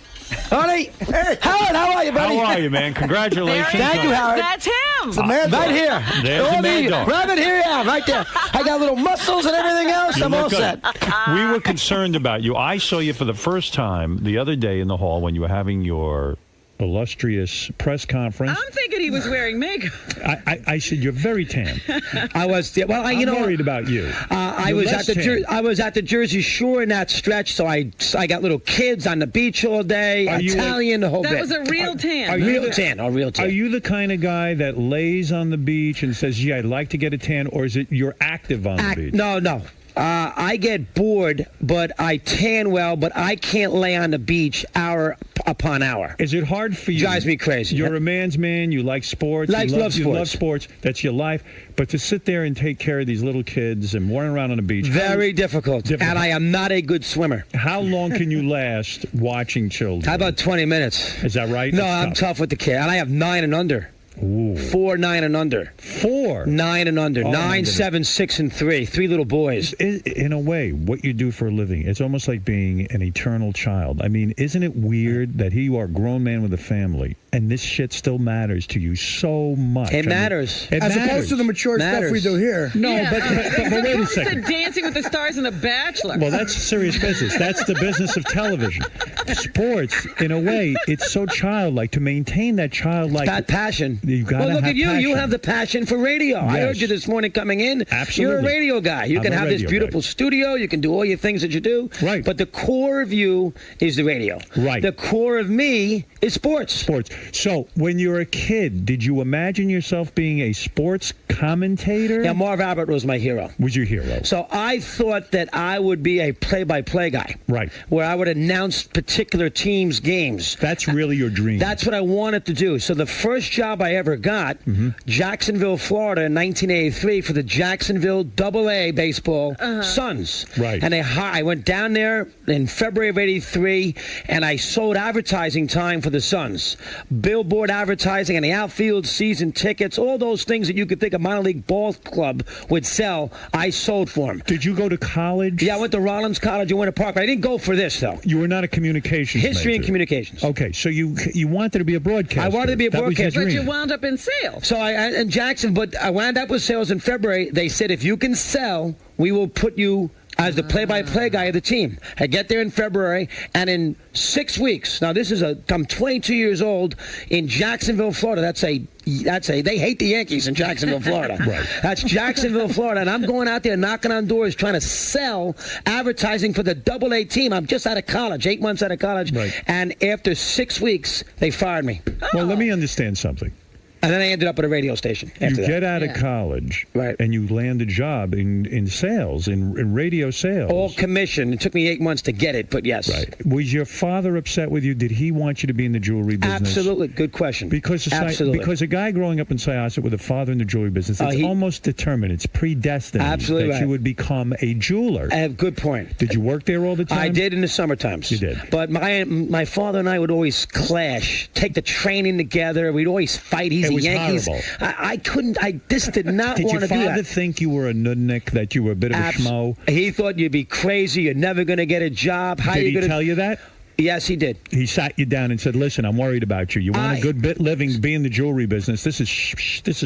Honey, hey, Howard, how are you, buddy? How are you, man? Congratulations. Thank you, Howard. That's him. It's the Mad Dog. Right here. There's the Mad Dog. Rabbit, here I am, right there. I got little muscles and everything else. I'm all set. We were concerned about you. I saw you for the first time the other day in the hall when you were having your illustrious press conference. I'm thinking he was wearing makeup. I said you're very tan. I was. Well, I'm worried about you. I was at the Jersey Shore in that stretch, so I got little kids on the beach all day. Italian, the whole bit. That was a real tan. Real tan. Are you the kind of guy that lays on the beach and says, "Yeah, I'd like to get a tan," or is it you're active on the beach? No. I get bored, but I tan well, but I can't lay on the beach hour upon hour. Is it hard for you? Drives me crazy. You're a man's man. You like sports. You love sports. That's your life. But to sit there and take care of these little kids and run around on the beach. Very difficult. And I am not a good swimmer. How long can you last watching children? How about 20 minutes? Is that right? No, I'm tough with the kid. And I have 9 and under. Ooh. 4, 9 and under. 4? 9 and under. Oh, 9, 7, 6, and 3. 3 little boys. In a way, what you do for a living, it's almost like being an eternal child. I mean, isn't it weird that you are a grown man with a family, and this shit still matters to you so much? It matters. As opposed to the mature stuff we do here. No, yeah, but wait a second. To Dancing with the Stars and The Bachelor. Well, that's serious business. That's the business of television. Sports, in a way, it's so childlike. To maintain that childlike... That passion. You got to Well, look have at you. passion. You have the passion for radio. Yes. I heard you this morning coming in. Absolutely. You're a radio guy. You can have this beautiful studio. You can do all your things that you do. Right. But the core of you is the radio. Right. The core of me is sports. Sports. So, when you were a kid, did you imagine yourself being a sports commentator? Yeah, Marv Albert was my hero. Was your hero? So I thought that I would be a play-by-play guy. Right. Where I would announce particular teams' games. That's really your dream. That's what I wanted to do. So the first job I ever got, Jacksonville, Florida, in 1983 for the Jacksonville AA baseball Suns. Right. And I went down there in February of '83, and I sold advertising time for the Suns, billboard advertising, and the outfield season tickets, all those things that you could think a minor league ball club would sell. I sold for them. Did you go to college? Yeah, I went to Rollins College in Winter Park, but I didn't go for this though. You were not a communications History major. and communications. Okay, so you wanted to be a broadcaster. I wanted to be a That was your broadcaster. But dream. you wound up in sales. So in Jackson, but I wound up with sales in February. They said, if you can sell, we will put you as the play-by-play guy of the team. I get there in February, and in 6 weeks, now I'm 22 years old, in Jacksonville, Florida. They hate the Yankees in Jacksonville, Florida. Right. That's Jacksonville, Florida, and I'm going out there knocking on doors trying to sell advertising for the AA team. I'm just out of college, 8 months out of college, and after 6 weeks, they fired me. Well, let me understand something. And then I ended up at a radio station after You that. get out of college, and you land a job in sales, in radio sales. All commission. It took me 8 months to get it, but yes. Right. Was your father upset with you? Did he want you to be in the jewelry business? Absolutely. Good question. Because Absolutely. because a guy growing up in Syosset with a father in the jewelry business, it's almost determined. It's predestined Absolutely that right. you would become a jeweler. Good point. Did you work there all the time? I did in the summer times. You did. But my father and I would always clash, take the training together. We'd always fight. He's It the was Yankees. horrible. I couldn't. I just did not Did want your to do father that. think you were a nudnik, that you were a bit of a schmo? He thought you'd be crazy. You're never going to get a job. How Did you he gonna... tell you that? Yes, he did. He sat you down and said, "Listen, I'm worried about you. You want a good bit living, be in the jewelry business. This is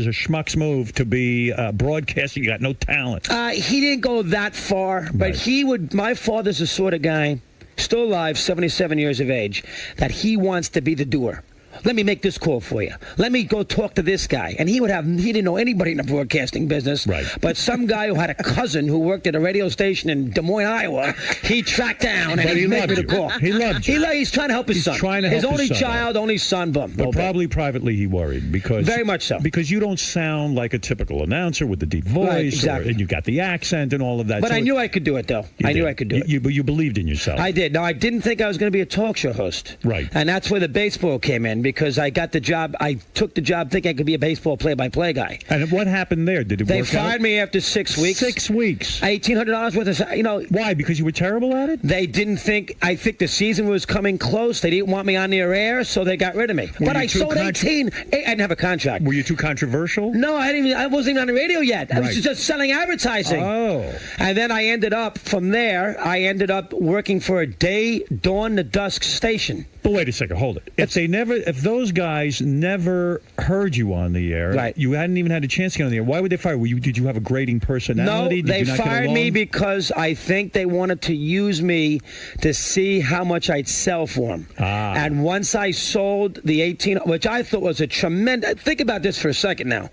a schmuck's move to be broadcasting. You got no talent." He didn't go that far, but he would. My father's the sort of guy, still alive, 77 years of age, that he wants to be the doer. Let me make this call for you. Let me go talk to this guy. And he didn't know anybody in the broadcasting business. Right. But some guy who had a cousin who worked at a radio station in Des Moines, Iowa, he tracked down and he made me the call. He loved you. He's trying to help his son. Trying to help his only his son. child, only son. But probably privately he worried because very much so. Because you don't sound like a typical announcer with the deep voice, Right, exactly. and you got the accent and all of that. But So I knew I could do it, though. I knew I could do it. But you believed in yourself. I did. Now, I didn't think I was going to be a talk show host. Right. And that's where the baseball came in, because I got the job. I took the job thinking I could be a baseball play-by-play guy. And what happened there? Did it They work out? fired me after 6 weeks. 6 weeks. $1,800 worth of, Why? Because you were terrible at it? They didn't think, I think the season was coming close. They didn't want me on their air, so they got rid of me. But I sold 18. I didn't have a contract. Were you too controversial? No, I wasn't even on the radio yet. I was Right. just selling advertising. Oh. And then I ended up, from there, working for a dawn to dusk station. But wait a second, hold it. If those guys never heard you on the air, Right. you hadn't even had a chance to get on the air, why would they fire you? Did you have a grating personality? No, Did they you not get fired me along? because I think they wanted to use me to see how much I'd sell for them. And once I sold the 18, which I thought was a tremendous. Think about this for a second now.